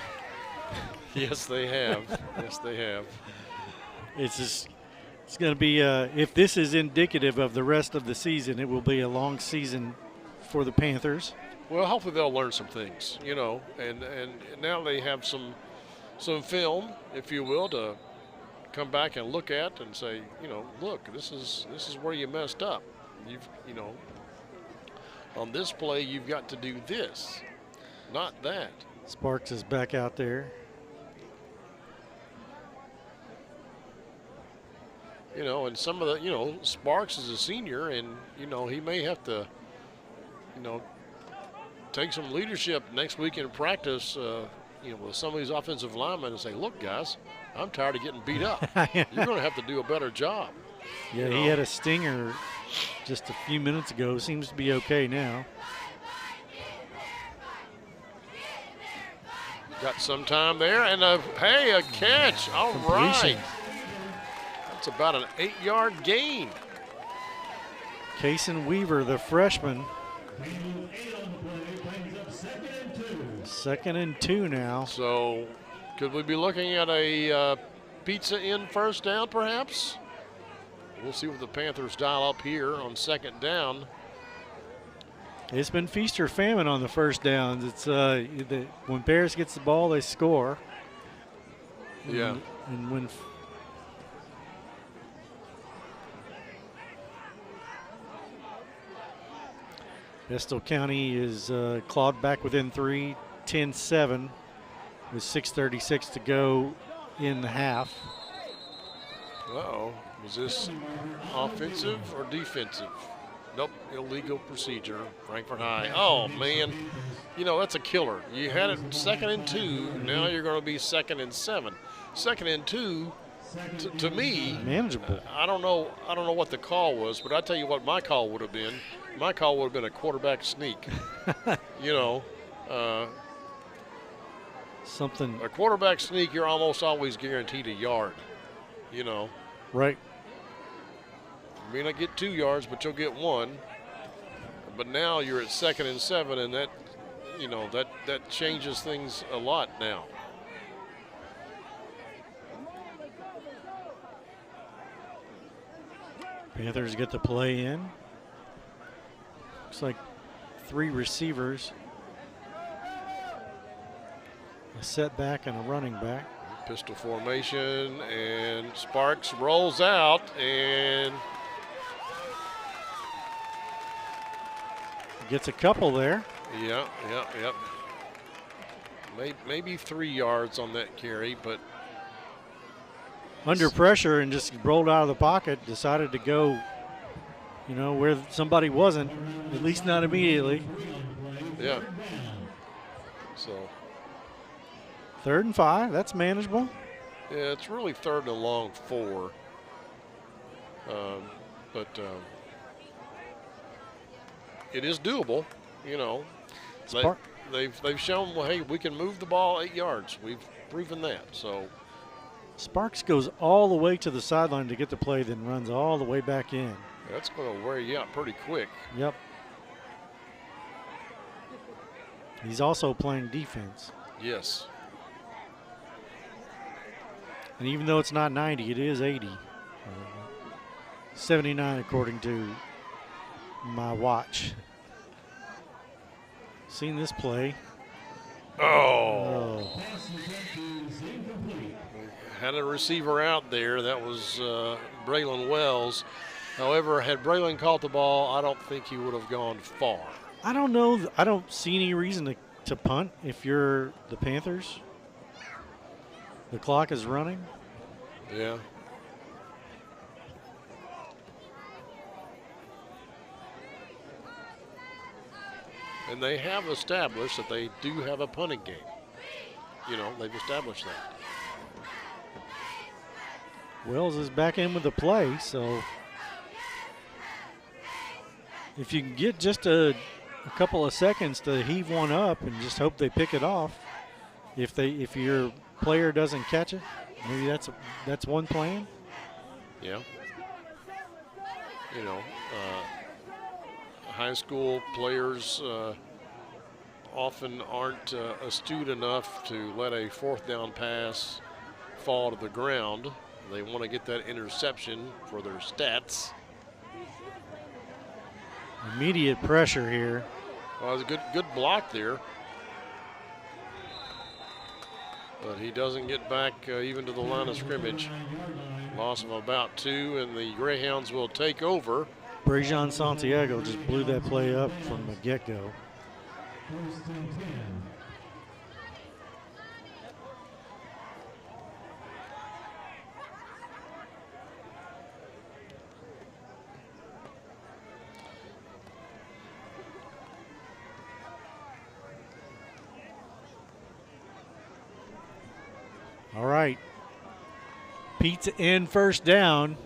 Yes, they have. Yes, they have. It's going to be, if this is indicative of the rest of the season, it will be a long season for the Panthers. Well, hopefully they'll learn some things, you know, and now they have some film, if you will, to come back and look at and say, you know, look, this is where you messed up. You know, on this play you've got to do this, not that. Sparks is back out there. You know, and some of the, you know, Sparks is a senior, and you know he may have to, you know, take some leadership next week in practice, you know, with some of these offensive linemen and say, look, guys, I'm tired of getting beat up. You're going to have to do a better job. Yeah, he had a stinger just a few minutes ago. Seems to be okay now. Got some time there, and a catch. All right. That's about an 8-yard gain. Kason Weaver, the freshman. 2nd and 2 now. So could we be looking at a pizza in first down perhaps? We'll see what the Panthers dial up here on 2nd down. It's been feast or famine on the first downs. It's when Paris gets the ball, they score. Yeah. And when Estill County is clawed back within 3, 10-7 with 6:36 to go in the half. Uh-oh. Was this offensive or defensive? Nope, illegal procedure, Frankfurt High. Oh, man, you know, that's a killer. You had it 2nd and 2, now you're going to be 2nd and 7. 2nd and 2, to me, manageable. I don't know what the call was, but I tell you what my call would have been. My call would have been a quarterback sneak. You know, something. A quarterback sneak, you're almost always guaranteed a yard. You know. Right. You may not get 2 yards, but you'll get 1. But now you're at 2nd and 7, and that, you know, that changes things a lot now. Panthers get the play in. Looks like 3 receivers, a setback and a running back. Pistol formation, and Sparks rolls out and gets a couple there. Yep. Maybe 3 yards on that carry, but under pressure and just rolled out of the pocket, decided to go, you know, where somebody wasn't, at least not immediately. Yeah. So 3rd and 5, that's manageable. Yeah, it's really 3rd and long 4. But it is doable, you know. they've shown, well, hey, we can move the ball 8 yards. We've proven that. So Sparks goes all the way to the sideline to get the play, then runs all the way back in. That's going to wear you out pretty quick. Yep. He's also playing defense. Yes. And even though it's not 90, it is 80. 79 according to my watch. Seen this play. Oh. Had a receiver out there. That was Braylon Wells. However, had Braylon caught the ball, I don't think he would have gone far. I don't know. I don't see any reason to punt if you're the Panthers. The clock is running. Yeah. And they have established that they do have a punting game. You know, they've established that. Wells is back in with the play, so if you can get just a couple of seconds to heave one up and just hope they pick it off, if your player doesn't catch it, maybe that's one plan. Yeah. You know, high school players often aren't astute enough to let a fourth down pass fall to the ground. They want to get that interception for their stats. Immediate pressure here. Well, it was a good block there. But he doesn't get back even to the line of scrimmage. Loss of about 2, and the Greyhounds will take over. Brejon Santiago just blew that play up from the get-go. All right. Pizza in first down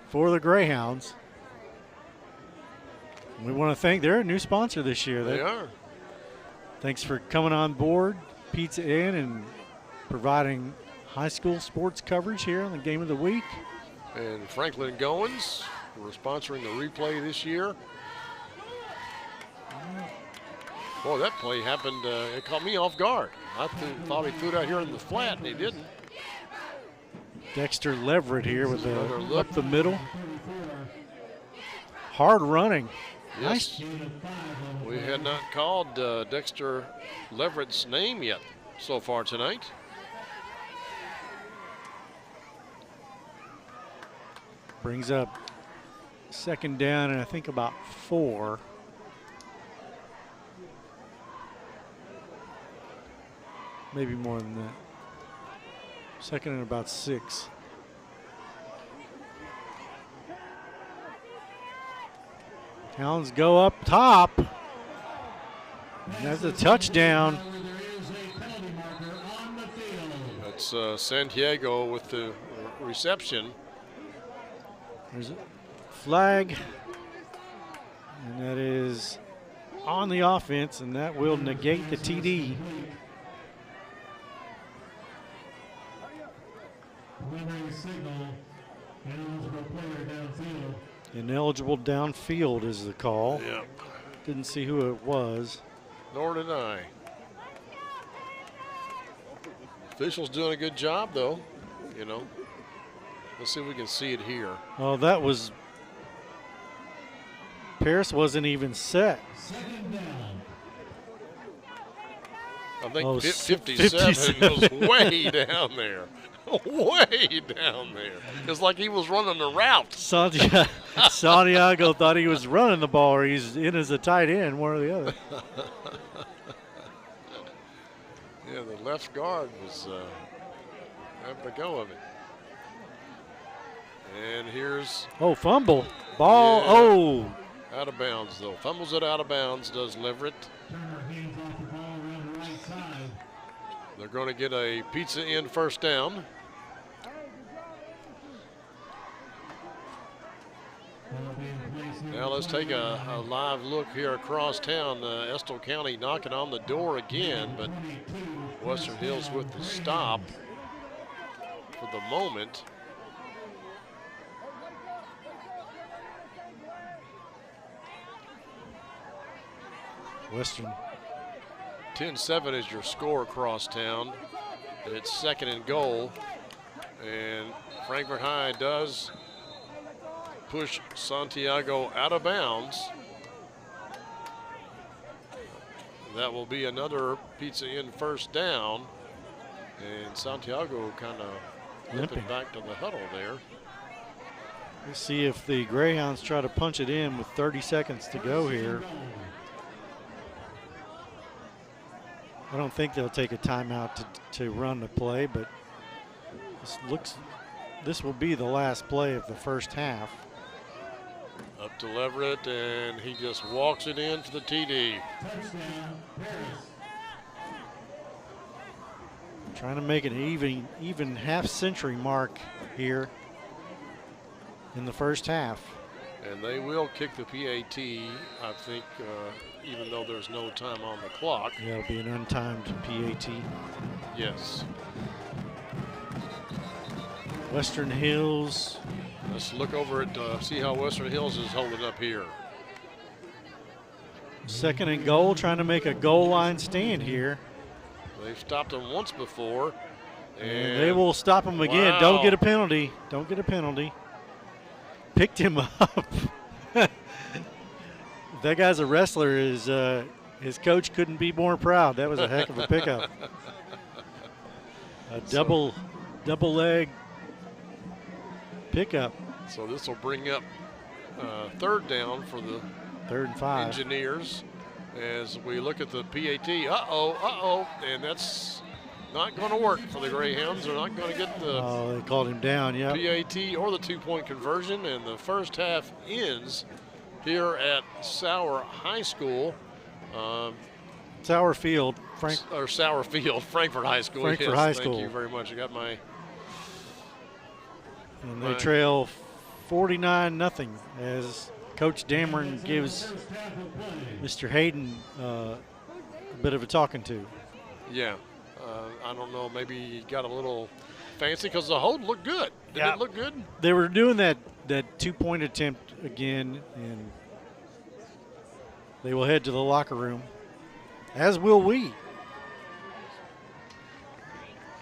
for the Greyhounds. We want to thank, they're a new sponsor this year. They are. Thanks for coming on board, Pizza Inn, and providing high school sports coverage here on the Game of the Week. And Franklin Goins, we're sponsoring the replay this year. Boy, that play happened, it caught me off guard. I thought he threw it out here in the flat, and he didn't. Dexter Leverett here with up the middle. Hard running. Yes. Nice. We had not called Dexter Leverett's name yet so far tonight. Brings up second down and I think about 4. Maybe more than that. Second and about 6. Hounds go up top. And that's a touchdown. That's Santiago with the reception. There's a flag. And that is on the offense, and that will negate the TD. Ineligible downfield is the call. Yep. Didn't see who it was. Nor did I. Officials doing a good job, though. You know. Let's see if we can see it here. Oh, that was. Paris wasn't even set. I think 57 was way down there. Way down there. It's like he was running the route. Santiago thought he was running the ball, or he's in as a tight end, one or the other. Yeah, the left guard was having a go of it. And here's. Oh, fumble. Ball. Yeah, oh. Out of bounds, though. Fumbles it out of bounds, does Leverett. They're going to get a Pizza Inn first down. Now let's take a live look here across town. Estill County knocking on the door again, but Western Hills with the stop for the moment. Western 10-7 is your score across town. It's 2nd and goal, and Frankfurt High does push Santiago out of bounds. That will be another Pizza Inn first down, and Santiago kind of limping back to the huddle there. We'll see if the Greyhounds try to punch it in with 30 seconds to go here. I don't think they'll take a timeout to run the play, but this will be the last play of the first half. Up to Leverett, and he just walks it in for the TD. Trying to make an even half-century mark here in the first half. And they will kick the PAT, I think, even though there's no time on the clock. Yeah, it'll be an untimed PAT. Yes. Western Hills. Let's look over at see how Western Hills is holding up here. 2nd and goal, trying to make a goal line stand here. They've stopped them once before. And they will stop him again. Wow. Don't get a penalty. Don't get a penalty. Picked him up. That guy's a wrestler. His coach couldn't be more proud. That was a heck of a pickup. A double leg pickup. So this will bring up 3rd down for the 3rd and 5 Engineers as we look at the PAT. And that's not going to work for the Greyhounds. They're not going to get the they called him down, yeah. PAT or the 2-point conversion, and the first half ends here at Sauer High School. Sauer Field, Frankfurt High School. Frankfurt High School. Thank you very much. I got my. And they trail 49-0 as Coach Dameron gives Mr. Hayden a bit of a talking to. Yeah, I don't know. Maybe he got a little fancy because the hold looked good. Didn't it look good? They were doing that 2-point attempt again, and they will head to the locker room, as will we.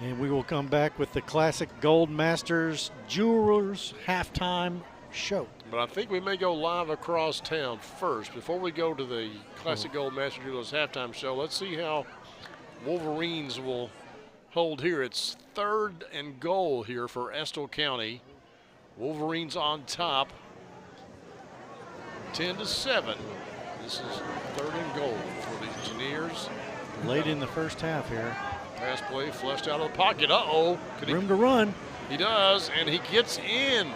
And we will come back with the Classic Gold Masters Jewelers halftime show. But I think we may go live across town first. Before we go to the Classic Gold Master Jewelers halftime show, let's see how Wolverines will hold here. It's 3rd and goal here for Estill County. Wolverines on top, 10-7. This is 3rd and goal for the Engineers. Late in the first half here. Pass play flushed out of the pocket. Room to run. He does, and he gets in.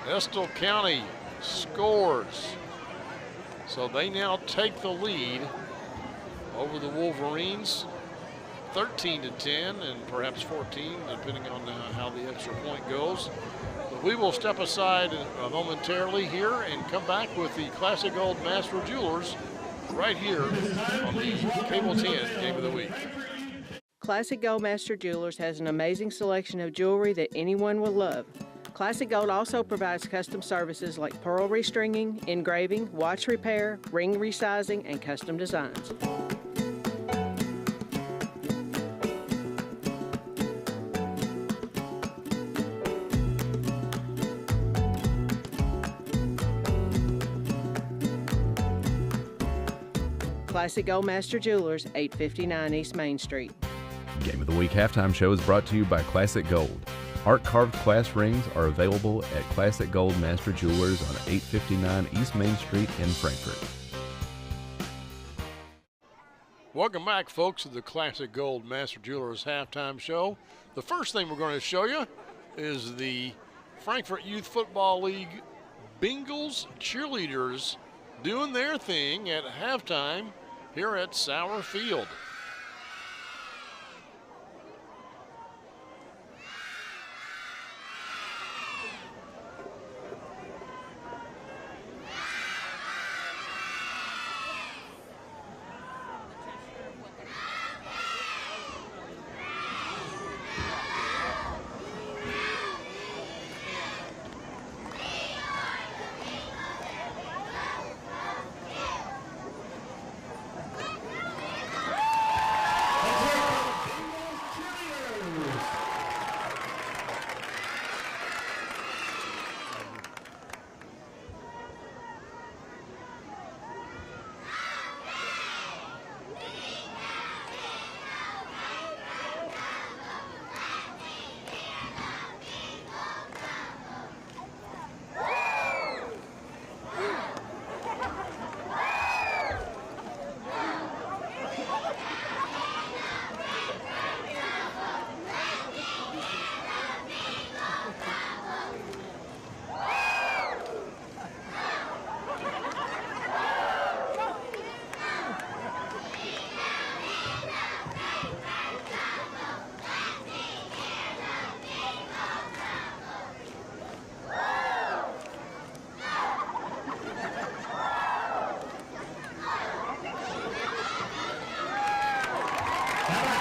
Estill County scores. So they now take the lead over the Wolverines, 13-10, and perhaps 14, depending on how the extra point goes. But we will step aside momentarily here and come back with the Classic Gold Master Jewelers right here on the Cable 10 Game of the Week. Classic Gold Master Jewelers has an amazing selection of jewelry that anyone will love. Classic Gold also provides custom services like pearl restringing, engraving, watch repair, ring resizing, and custom designs. Classic Gold Master Jewelers, 859 East Main Street. Game of the Week halftime show is brought to you by Classic Gold. Art carved class rings are available at Classic Gold Master Jewelers on 859 East Main Street in Frankfurt. Welcome back, folks, to the Classic Gold Master Jewelers halftime show. The first thing we're going to show you is the Frankfurt Youth Football League Bengals cheerleaders doing their thing at halftime here at Sauer Field.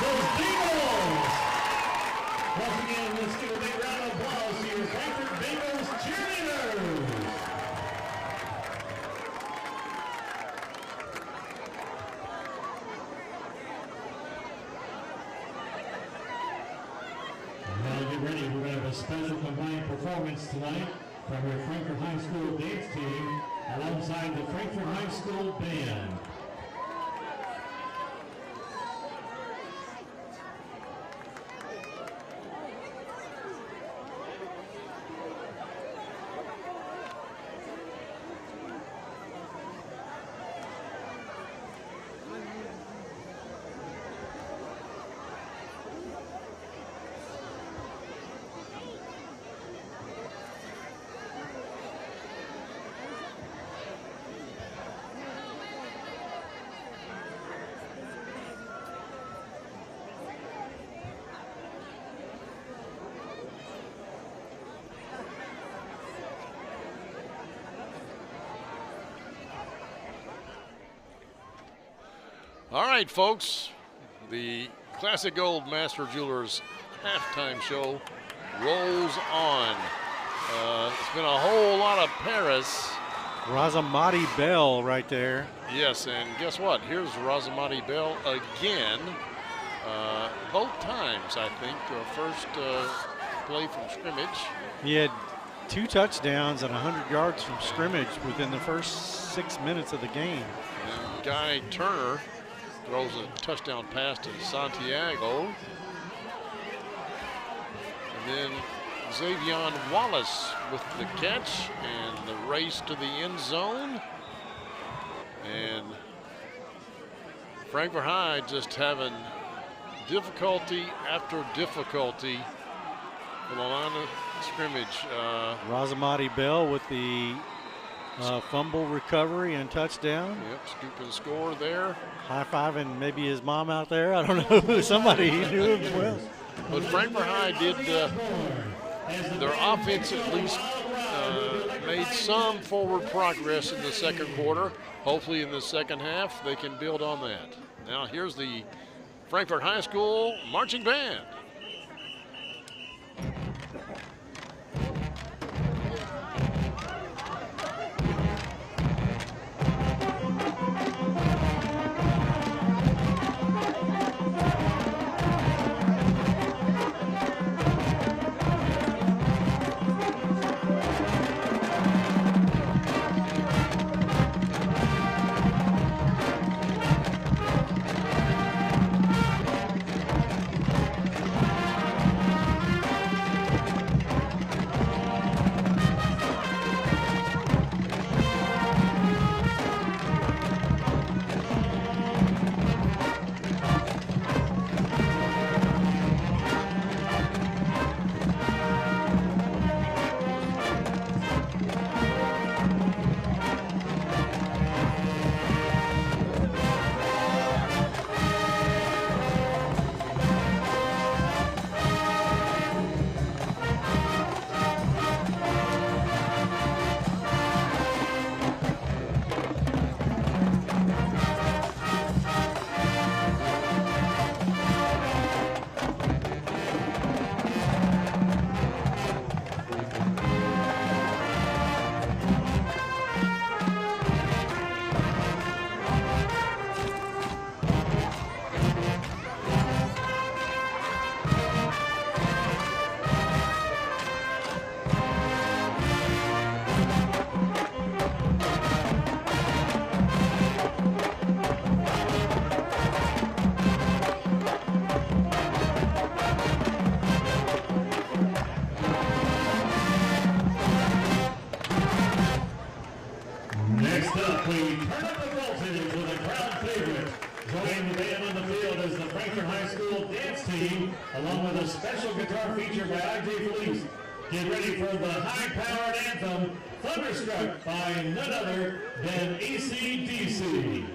those Bengals. Once again, let's give a big round of applause to your Frankfurt Bengals cheerleaders. Now get ready, we're going to have a special combined performance tonight from your Frankfurt High School dance team alongside the Frankfurt High School band. All right, folks, the Classic Gold Master Jewelers halftime show rolls on. It's been a whole lot of Paris. Razamati Bell right there. Yes, and guess what? Here's Razamati Bell again. Both times, I think, first play from scrimmage. He had 2 touchdowns and 100 yards from scrimmage within the first 6 minutes of the game. And Guy Turner throws a touchdown pass to Santiago. And then Xavion Wallace with the catch and the race to the end zone. And Frankfurt High just having difficulty after difficulty for the line of scrimmage. Razamati Bell with the fumble recovery and touchdown. Yep, scooping the score there. High-fiving maybe his mom out there. I don't know, somebody he knew him well. But Frankfurt High did, their offense at least made some forward progress in the second quarter. Hopefully in the second half they can build on that. Now here's the Frankfurt High School marching band. Next up, we turn up the voltage with a crowd favorite. Joining the band on the field is the Frankfurt High School dance team, along with a special guitar feature by I.J. Felice. Get ready for the high-powered anthem, Thunderstruck, by none other than AC/DC.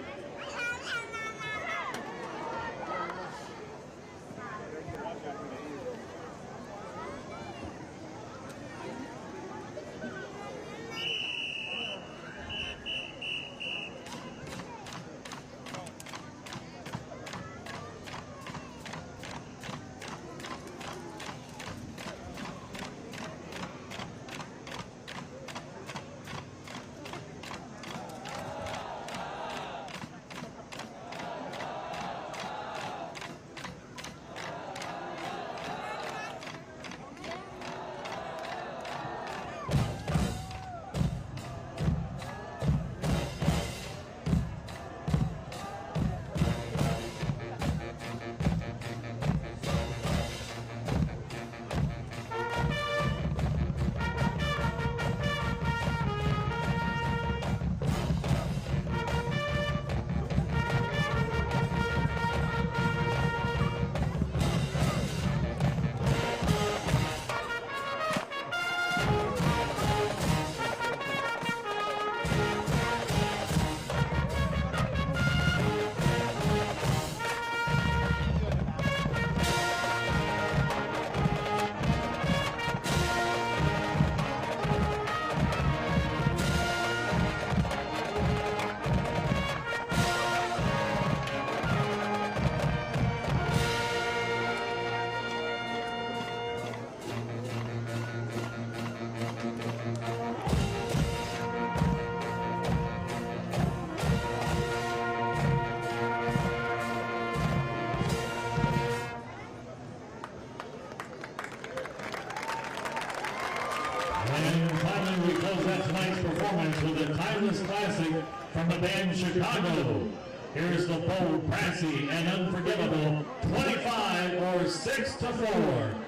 Classic from the band Chicago. Here's the bold, brassy, and unforgivable 25 or 6-4.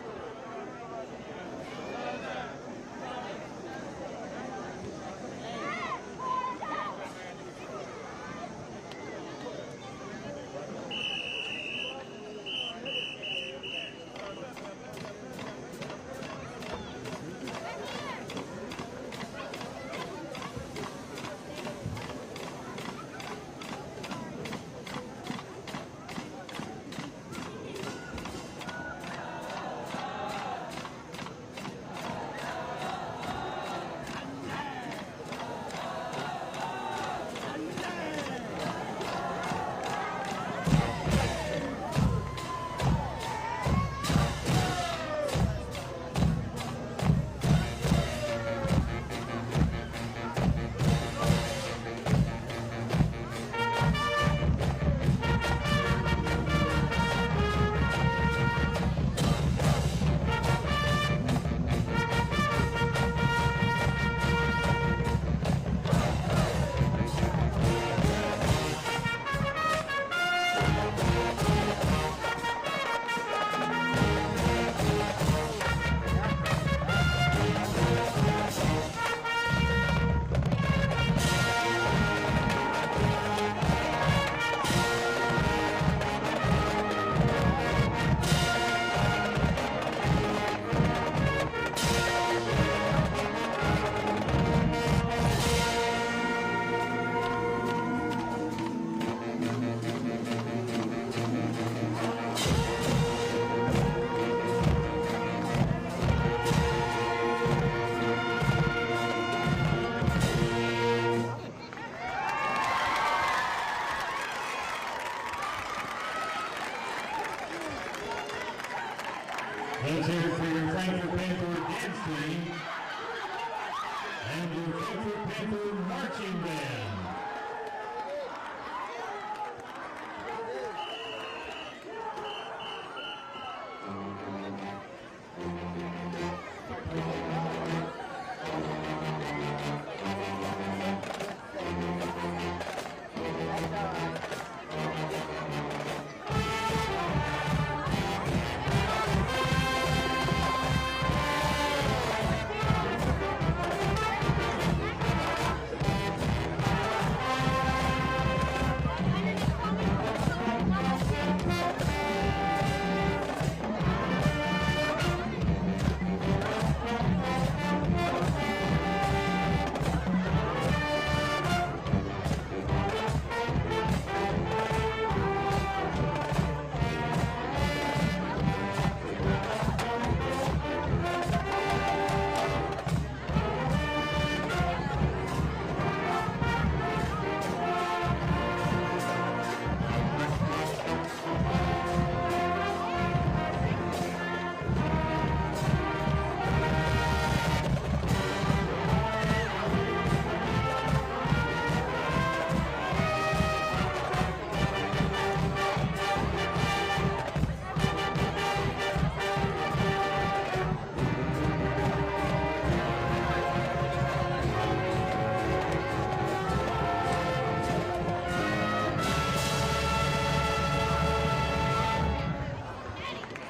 Let's hear it for your Frankfurt Panther dance team and your Frankfurt Panther marching band.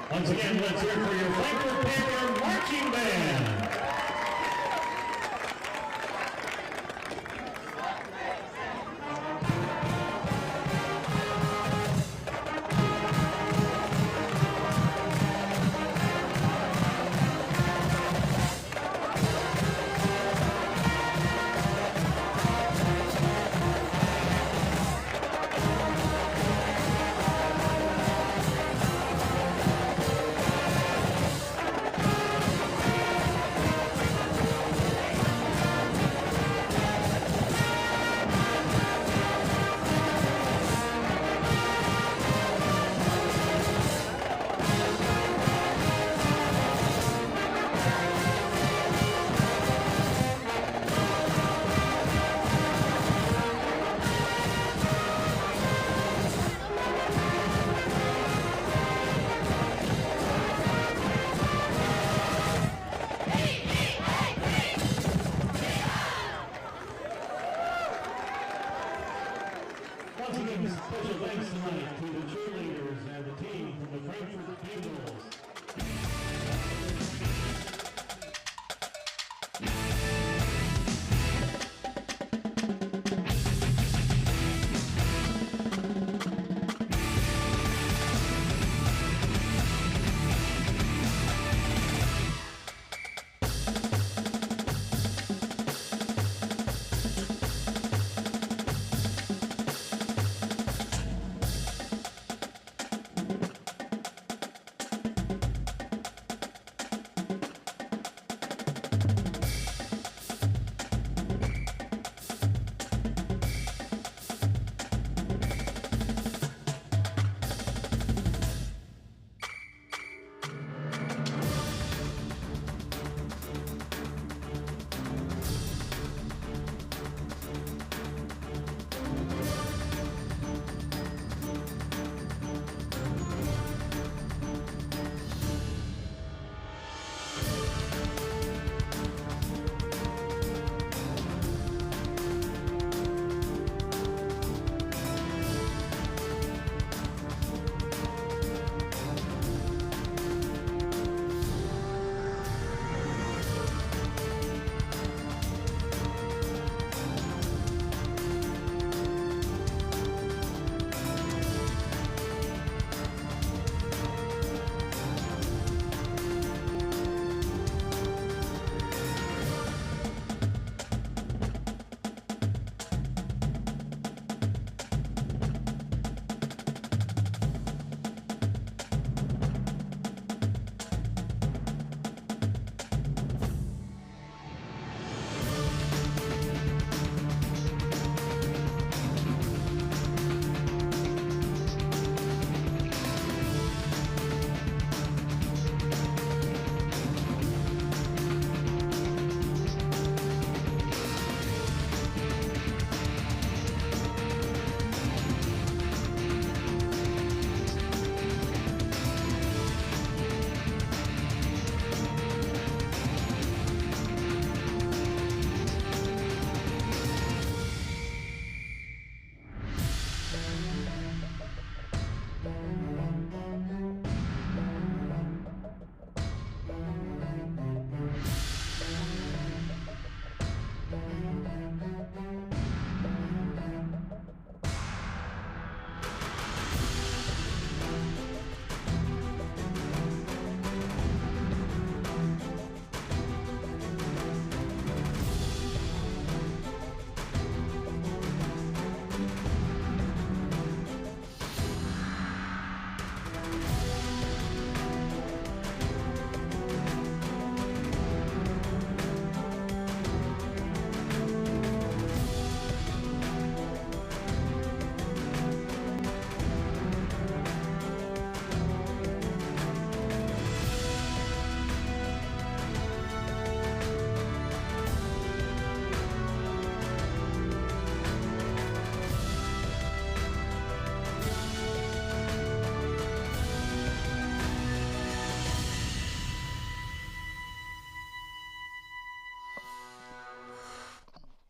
Once again, let's hear it for your Frankfurt Panther marching band. Once again, special thanks tonight to the cheerleaders and the team from the Frankfurt Eagles.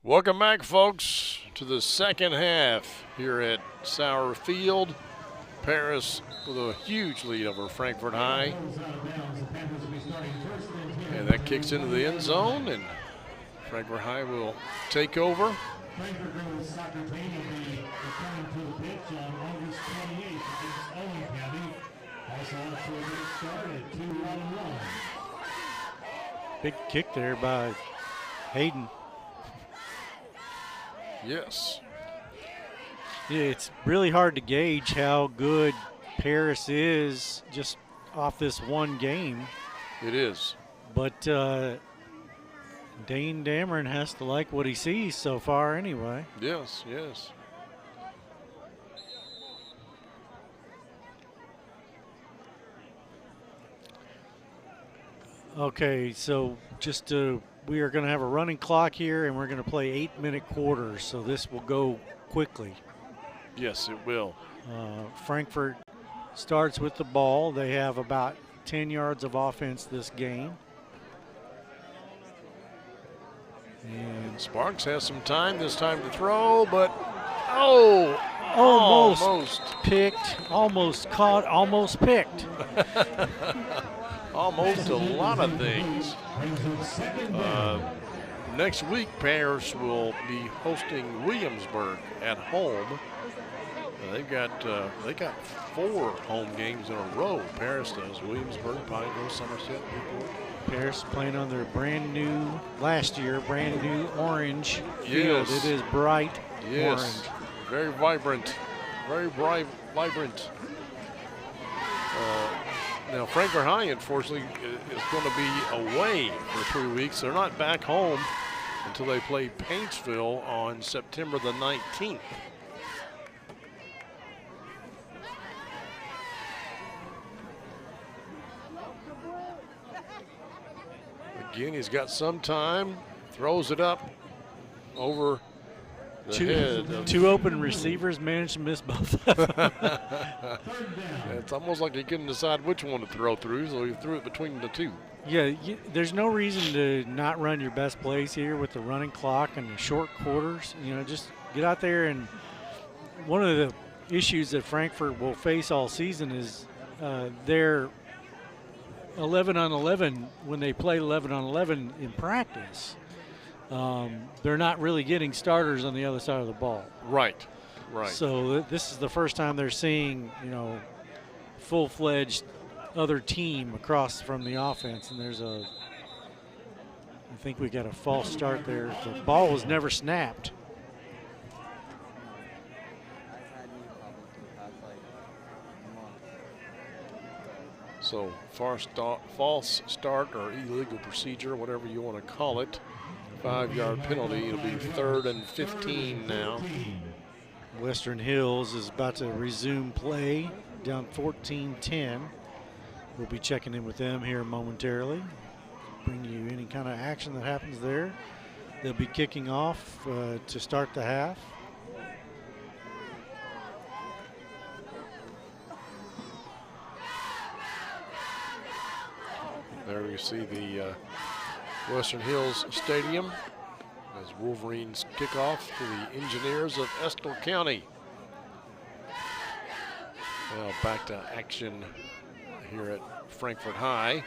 Welcome back, folks, to the second half here at Sauer Field. Paris with a huge lead over Frankfurt High. And that kicks into the end zone, and Frankfurt High will take over. Frankfurt girls soccer team will be returning to the pitch on August 28th against Owen County. Also off to a great start at 2-1-1. Big kick there by Hayden. Yes. Yeah, it's really hard to gauge how good Paris is just off this one game. It is. But Dane Dameron has to like what he sees so far anyway. Yes, yes. Okay, so we are going to have a running clock here, and we're going to play 8-minute quarters, so this will go quickly. Yes, it will. Frankfurt starts with the ball. They have about 10 yards of offense this game. And Sparks has some time this time to throw, but oh, Almost picked, almost caught, almost picked. Almost a lot of things. Next week, Paris will be hosting Williamsburg at home. They got 4 home games in a row. Paris does. Williamsburg, Pineville, Somerset, Newport. Paris playing on their brand new orange field. It is bright orange. Very vibrant. Very bright, vibrant. Now, Frankfurt High, unfortunately, is going to be away for 3 weeks. They're not back home until they play Paintsville on September the 19th. Again, he's got some time, throws it up over the head. Two open receivers managed to miss both of them. It's almost like he couldn't decide which one to throw through, so he threw it between the two. Yeah, there's no reason to not run your best plays here with the running clock and the short quarters. You know, just get out there. And one of the issues that Frankfurt will face all season is their 11 on 11 when they play 11 on 11 in practice. They're not really getting starters on the other side of the ball. Right. So this is the first time they're seeing, full-fledged other team across from the offense. And I think we got a false start there. The ball was never snapped. So false start or illegal procedure, whatever you want to call it. 5-yard penalty. It'll be 3rd and 15 now. Western Hills is about to resume play, down 14-10. We'll be checking in with them here momentarily. Bring you any kind of action that happens there. They'll be kicking off to start the half. There you see the Western Hills Stadium as Wolverines kick off to the Engineers of Estill County. Well, back to action here at Frankfurt High.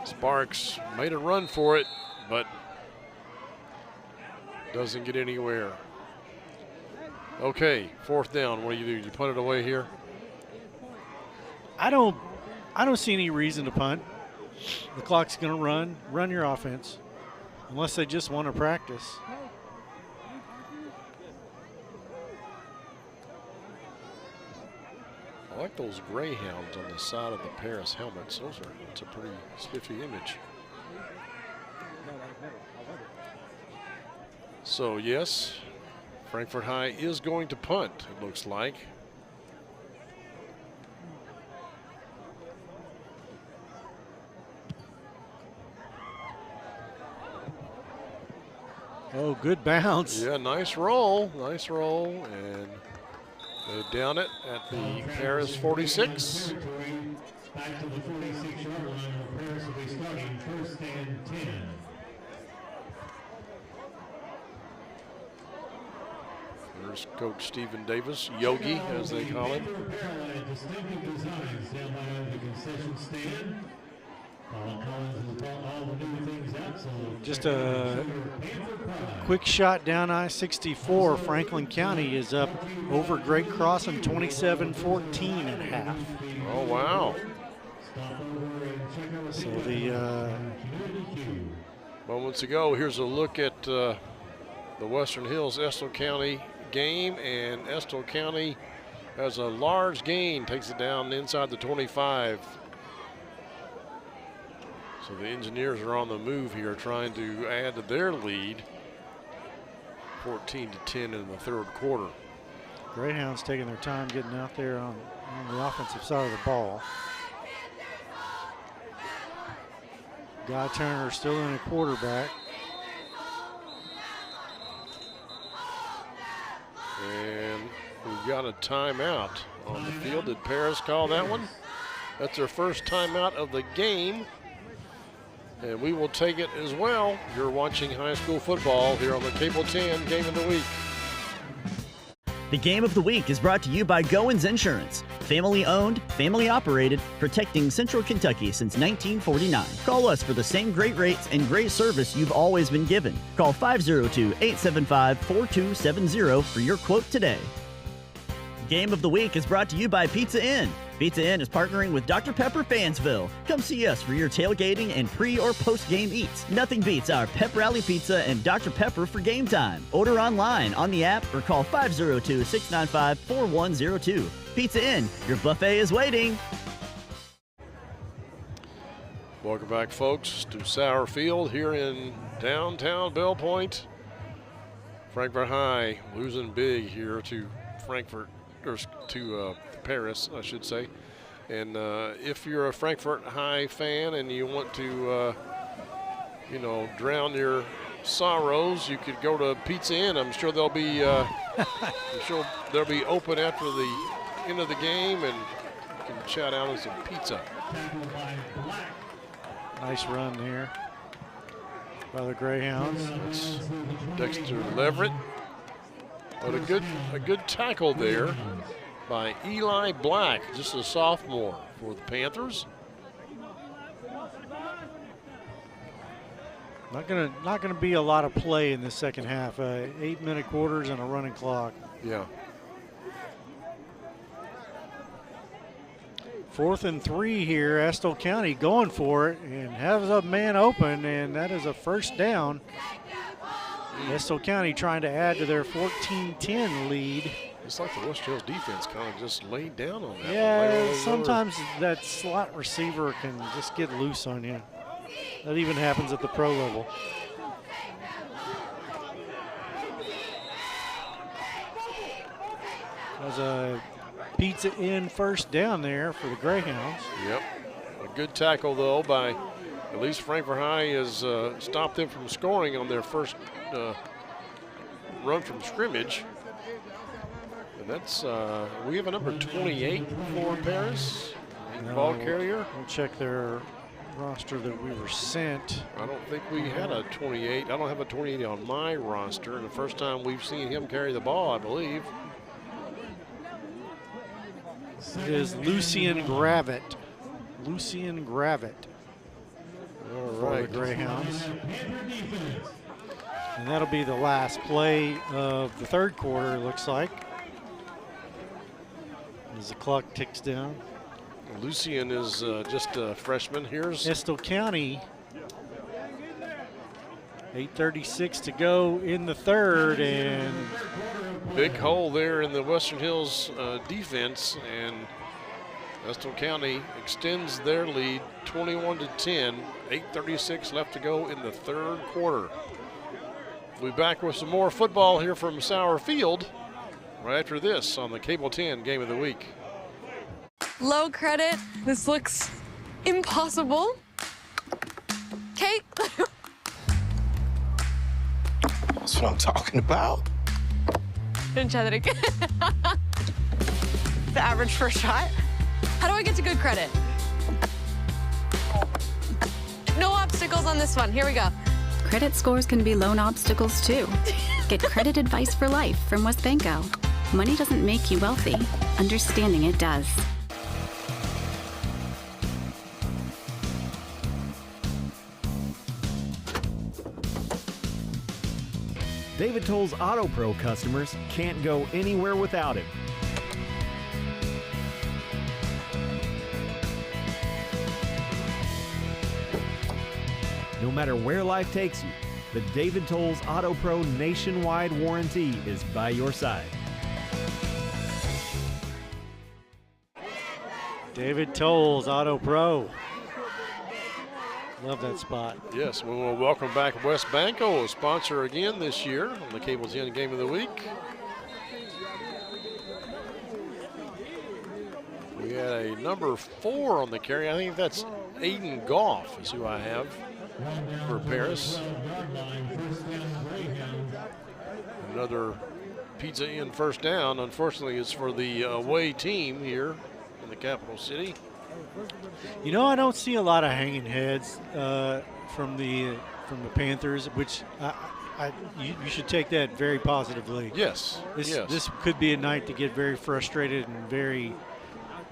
Sparks made a run for it, but doesn't get anywhere. Okay, 4th down. What do? You punt it away here? I don't see any reason to punt. The clock's going to run your offense, unless they just want to practice. I like those greyhounds on the side of the Paris helmets. It's a pretty spiffy image. So yes, Frankfurt High is going to punt, it looks like. Oh, good bounce. Yeah, nice roll, and they down it at the Paris 46. Back to the 46-yard line where Paris will be starting 1st and 10. There's Coach Stephen Davis, Yogi as they call him. Distinctive designs down by the concession stand. Just a quick shot down I-64. Franklin County is up over Great Crossing 27-14 at half. Oh, wow. So the moments ago, here's a look at the Western Hills Estill County game, and Estill County has a large gain, takes it down inside the 25. So the Engineers are on the move here, trying to add to their lead. 14-10 in the 3rd quarter. Greyhounds taking their time getting out there on the offensive side of the ball. Guy Turner still in a quarterback. And we've got a timeout on the field. Did Paris call that one? That's their first timeout of the game. and we will take it as well. You're watching high school football here on the Cable 10 Game of the Week. The Game of the Week is brought to you by Goins Insurance. Family owned, family operated, protecting Central Kentucky since 1949. Call us for the same great rates and great service you've always been given. Call 502-875-4270 for your quote today. Game of the Week is brought to you by Pizza Inn. Pizza Inn is partnering with Dr. Pepper Fansville. Come see us for your tailgating and pre- or post-game eats. Nothing beats our Pep Rally Pizza and Dr. Pepper for game time. Order online, on the app, or call 502-695-4102. Pizza Inn, your buffet is waiting. Welcome back, folks, to Sauer Field here in downtown Belle Point. Frankfurt High losing big here to Frankfurt, or to Paris, I should say. And if you're a Frankfurt High fan and you want to, drown your sorrows, you could go to Pizza Inn. I'm sure they'll be, open after the end of the game, and you can chat out on some pizza. Nice run here by the Greyhounds. It's Dexter Leverett, but a good tackle there by Eli Black, just a sophomore for the Panthers. Not gonna be a lot of play in the second half. 8-minute quarters and a running clock. Yeah. 4th and 3 here. Estill County going for it and has a man open, and that is a first down. Estill County trying to add to their 14-10 lead. It's like the West Hills defense kind of just laid down on that. Yeah, sometimes that slot receiver can just get loose on you. That even happens at the pro level. There's a Pizza Inn first down there for the Greyhounds. Yep. A good tackle, though, by at least Frankfurt High has stopped them from scoring on their first run from scrimmage. And that's, we have a number 28 for Paris, ball carrier. We'll check their roster that we were sent. I don't think we had a 28. I don't have a 28 on my roster. And the first time we've seen him carry the ball, I believe. It is Lucien Gravitt. Lucien Gravitt. All for right. the Greyhounds. And that'll be the last play of the third quarter, it looks like, as the clock ticks down. Lucien is just a freshman. Here's Estill County. 8:36 to go in the third, and big hole there in the Western Hills defense, and Estill County extends their lead 21-10. 8:36 left to go in the third quarter. We'll be back with some more football here from Sauer Field right after this on the Cable 10 Game of the Week. Low credit. This looks impossible. Kate. That's what I'm talking about. Didn't try that again. The average first shot. How do I get to good credit? No obstacles on this one. Here we go. Credit scores can be loan obstacles too. Get credit advice for life from WestBanco. Money doesn't make you wealthy. Understanding it does. David Toll's Auto Pro customers can't go anywhere without him. No matter where life takes you, the David Toll's Auto Pro nationwide warranty is by your side. David Toll's Auto Pro. Love that spot. Yes, we will welcome back WestBanco, a sponsor again this year on the Cable 10 Game of the Week. We had a number 4 on the carry. I think that's Aiden Goff is who I have for Paris. Another Pizza Inn first down. Unfortunately, it's for the away team here in the capital city. You know, I don't see a lot of hanging heads from the Panthers, which you should take that very positively. Yes. This could be a night to get very frustrated and very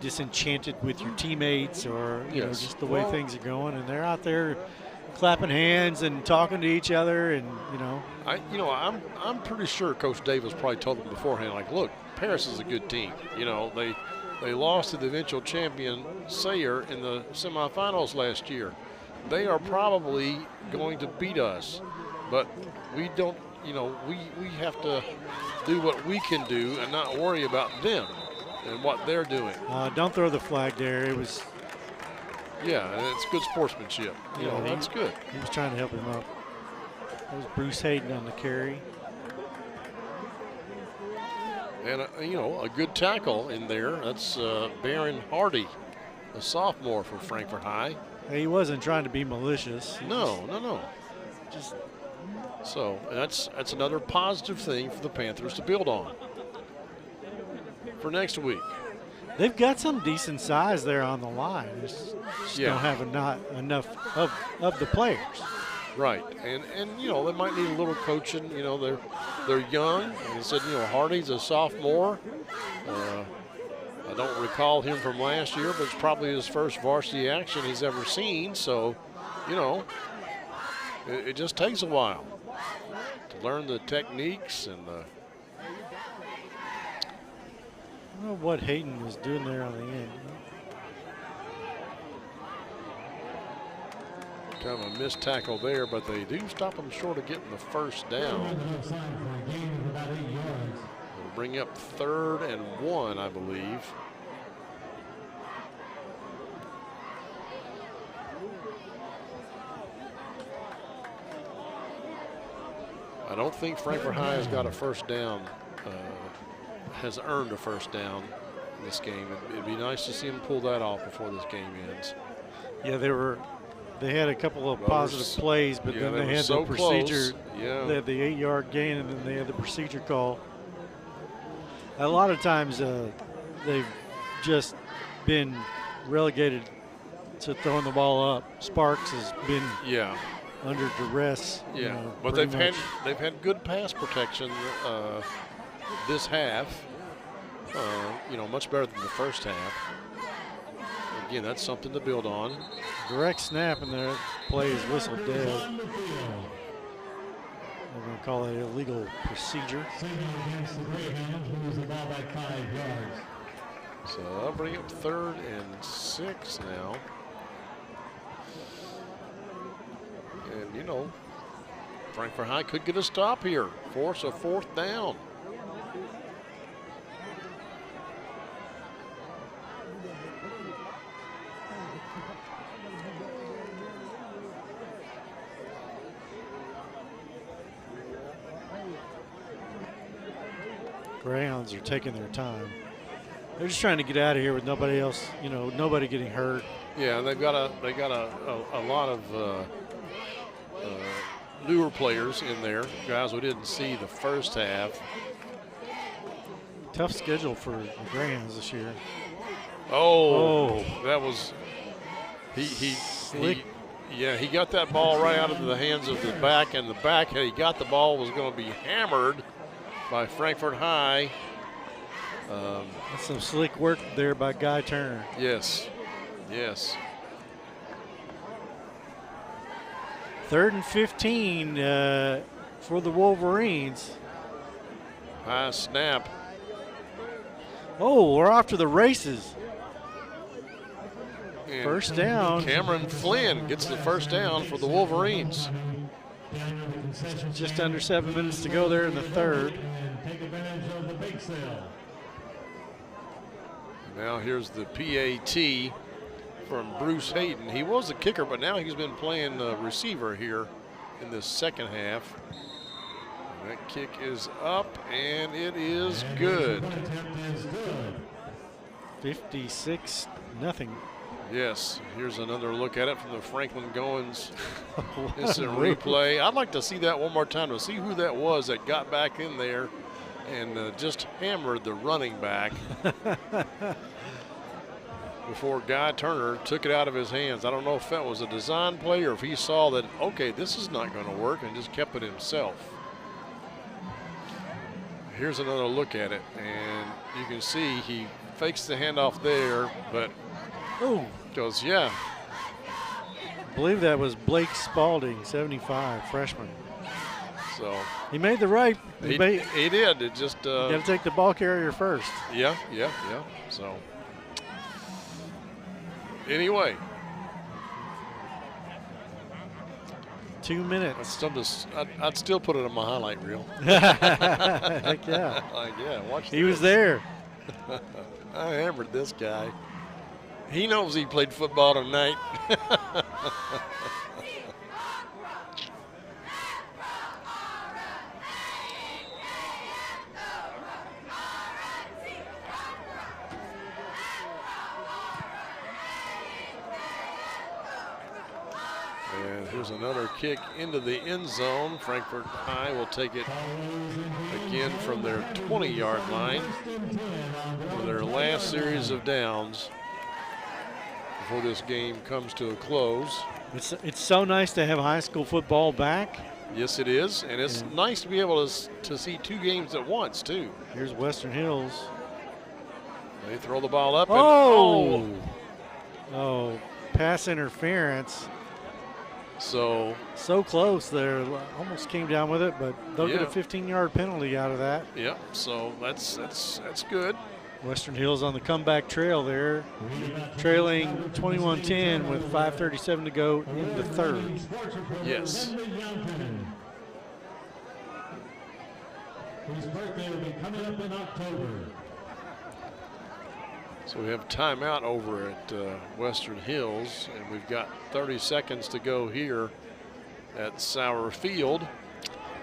disenchanted with your teammates, or you know, just the way things are going, and they're out there clapping hands and talking to each other, and I'm pretty sure Coach Davis probably told them beforehand, like, look, Paris is a good team. You know, they lost to the eventual champion Sayre in the semifinals last year. They are probably going to beat us, but we don't. You know, we have to do what we can do and not worry about them and what they're doing. Don't throw the flag there. It was. Yeah, and it's good sportsmanship. You know, that's good. He was trying to help him up. That was Bruce Hayden on the carry. And, a good tackle in there. That's Baron Hardy, a sophomore for Frankfurt High. He wasn't trying to be malicious. No. Just. So that's another positive thing for the Panthers to build on for next week. They've got some decent size there on the line. Just don't have enough of the players. Right, and they might need a little coaching. You know, they're young. And they said, Hardy's a sophomore. I don't recall him from last year, but it's probably his first varsity action he's ever seen. So, it just takes a while to learn the techniques and the. I don't know what Hayden was doing there on the end. Kind of a missed tackle there, but they do stop him short of getting the first down. It'll bring up 3rd and 1, I believe. I don't think Frankfurt High has got a first down, has earned a first down in this game. It'd be nice to see them pull that off before this game ends. Yeah, they had a couple of positive plays, but then they had the procedure. Yeah. They had the 8-yard gain, and then they had the procedure call. A lot of times they've just been relegated to throwing the ball up. Sparks has been under duress. Yeah, but they've had good pass protection this half. Much better than the first half. Again, that's something to build on. Direct snap, and their play is whistled dead. They're going to call it an illegal procedure. So that'll bring up 3rd and 6 now. And, Frankfurt High could get a stop here, force a 4th down. Greyhounds are taking their time. They're just trying to get out of here with nobody else, nobody getting hurt. Yeah, they've got a lot of newer players in there, guys we didn't see the first half. Tough schedule for the Greyhounds this year. Oh. That was he got that ball right out of the hands of the back, and the back, had he got the ball, was going to be hammered by Frankfurt High. That's some slick work there by Guy Turner. Yes. 3rd and 15 for the Wolverines. High snap. Oh, we're off to the races. And first down. Cameron Flynn gets the first down for the Wolverines. Just under 7 minutes to go there in the 3rd. Now here's the PAT from Bruce Hayden. He was a kicker, but now he's been playing receiver here in this second half. And that kick is up, and it is good. 56-0. Yes, here's another look at it from the Franklin Goins instant replay. I'd like to see that one more time to see who that was that got back in there and just hammered the running back. before Guy Turner took it out of his hands. I don't know if that was a design play or if he saw that, okay, this is not going to work, and just kept it himself. Here's another look at it, and you can see he fakes the handoff there, but goes, yeah. I believe that was Blake Spalding, 75, freshman. So he made the right. He did. It just you got to take the ball carrier first. Yeah. So anyway, 2 minutes. I'd still put it on my highlight reel. Heck yeah. Watch. He was there. I hammered this guy. He knows he played football tonight. And here's another kick into the end zone. Frankfurt High will take it again from their 20-yard line for their last series of downs before this game comes to a close. It's so nice to have high school football back. Yes, it is, and it's nice to be able to see 2 games at once, too. Here's Western Hills. They throw the ball up. Oh, pass interference. So close there. Almost came down with it, but they'll get a 15-yard penalty out of that. Yep, so that's good. Western Hills on the comeback trail there, trailing 21-10 with 5:37 to go in the third. Yes. Whose birthday will be coming up in October. So we have timeout over at Western Hills, and we've got 30 seconds to go here at Sauer Field.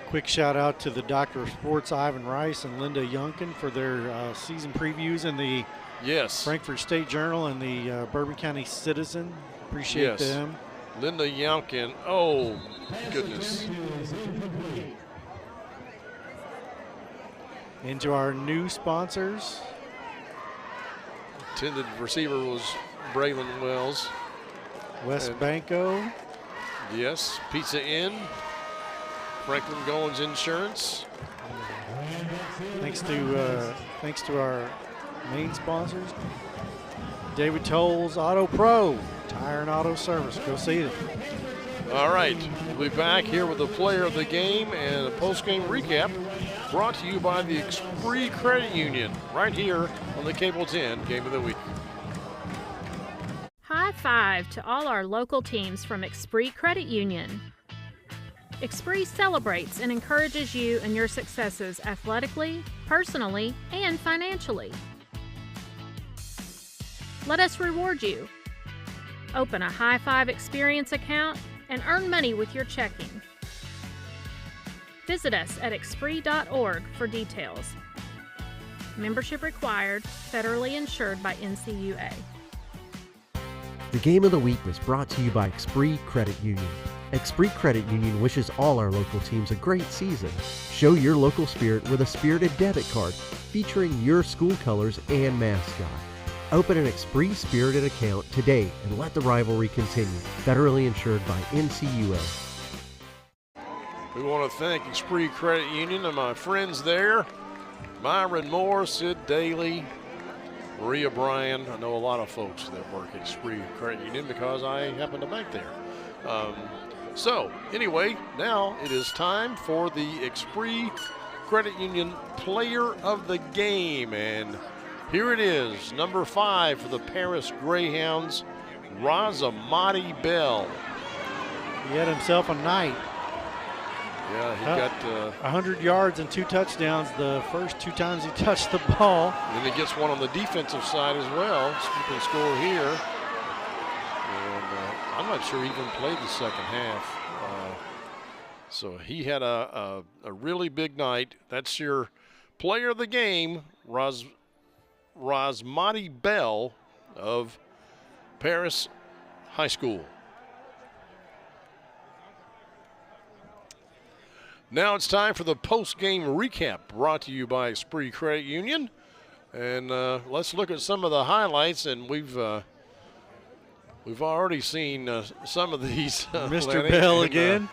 Quick shout out to the Doctor of Sports, Ivan Rice and Linda Youngkin, for their season previews in the Frankfurt State Journal and the Bourbon County Citizen. Appreciate them. Linda Youngkin, oh goodness. Into our new sponsors. Intended receiver was Braylon Wells. West Banco. Yes, Pizza Inn. Franklin Goins Insurance. Thanks to our main sponsors. David Tolles Auto Pro, Tire and Auto Service. Go see them. All right, we'll be back here with the player of the game and a post-game recap brought to you by the Esprit Credit Union right here on the Cable 10 Game of the Week. High five to all our local teams from Esprit Credit Union. Esprit celebrates and encourages you and your successes athletically, personally, and financially. Let us reward you. Open a High Five Experience account and earn money with your checking. Visit us at esprit.org for details. Membership required, federally insured by NCUA. The Game of the Week was brought to you by Esprit Credit Union. Esprit Credit Union wishes all our local teams a great season. Show your local spirit with a spirited debit card featuring your school colors and mascot. Open an Esprit Spirited account today and let the rivalry continue. Federally insured by NCUA. We want to thank Esprit Credit Union and my friends there. Myron Moore, Sid Daly, Maria Bryan. I know a lot of folks that work at Esprit Credit Union because I happen to bank there. So anyway, now it is time for the Esprit Credit Union Player of the Game. And here it is, number 5 for the Paris Greyhounds, Razamati Bell. He had himself a night. Yeah, he got 100 yards and 2 touchdowns the first 2 times he touched the ball. And then he gets one on the defensive side as well. Scooping score here. And I'm not sure he even played the second half. So he had a really big night. That's your player of the game, Razamati Bell of Paris High School. Now it's time for the post-game recap brought to you by Esprit Credit Union. And let's look at some of the highlights. And we've We've already seen some of these. Mr. Lenny, Bell and, again.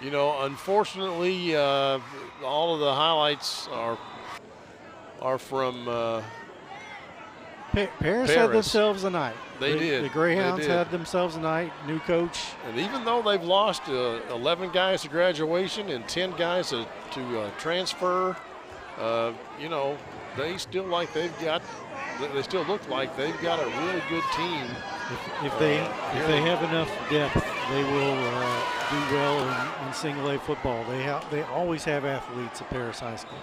You know, unfortunately, all of the highlights are from Paris had themselves a night. They did. The Greyhounds had themselves a night. New coach. And even though they've lost 11 guys to graduation and 10 guys to transfer, you know, they still look like they've got a really good team. If they have enough depth, they will do well in single A football. They always have athletes at Paris High School.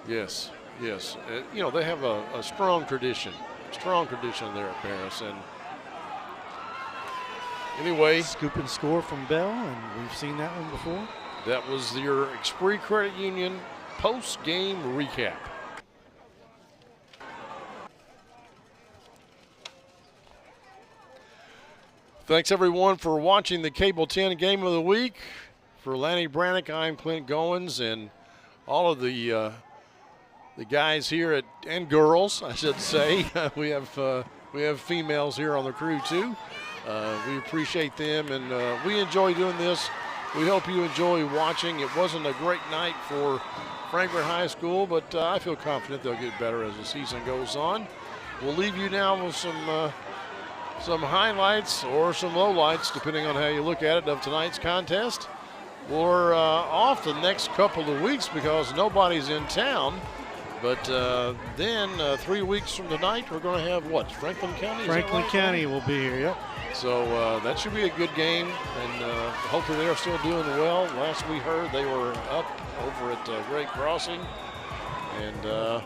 Yes. You know, they have a strong tradition there at Paris. And anyway, scoop and score from Bell, and we've seen that one before. That was your Esprit Credit Union post-game recap. Thanks everyone for watching the Cable 10 Game of the Week. For Lanny Brannick, I'm Clint Goins, and all of the guys here and girls, I should say. we have females here on the crew too. We appreciate them, and we enjoy doing this. We hope you enjoy watching. It wasn't a great night for Frankfort High School, but I feel confident they'll get better as the season goes on. We'll leave you now with some highlights or some lowlights, depending on how you look at it, of tonight's contest. We're off the next couple of weeks because nobody's in town. But then 3 weeks from tonight, we're going to have what? Franklin County? Franklin County will be here, yep. So that should be a good game, and hopefully they're still doing well. Last we heard, they were up over at Great Crossing. And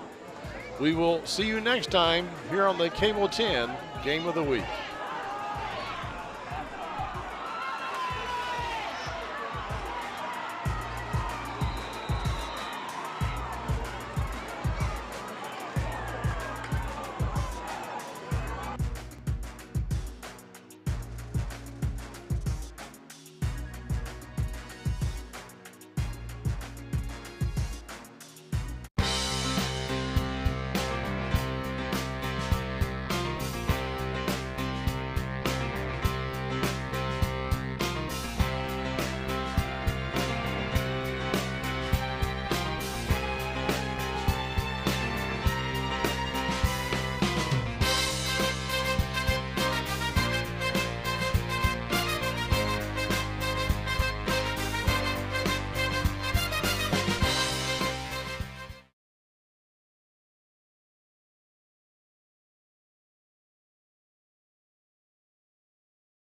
we will see you next time here on the Cable 10 Game of the Week.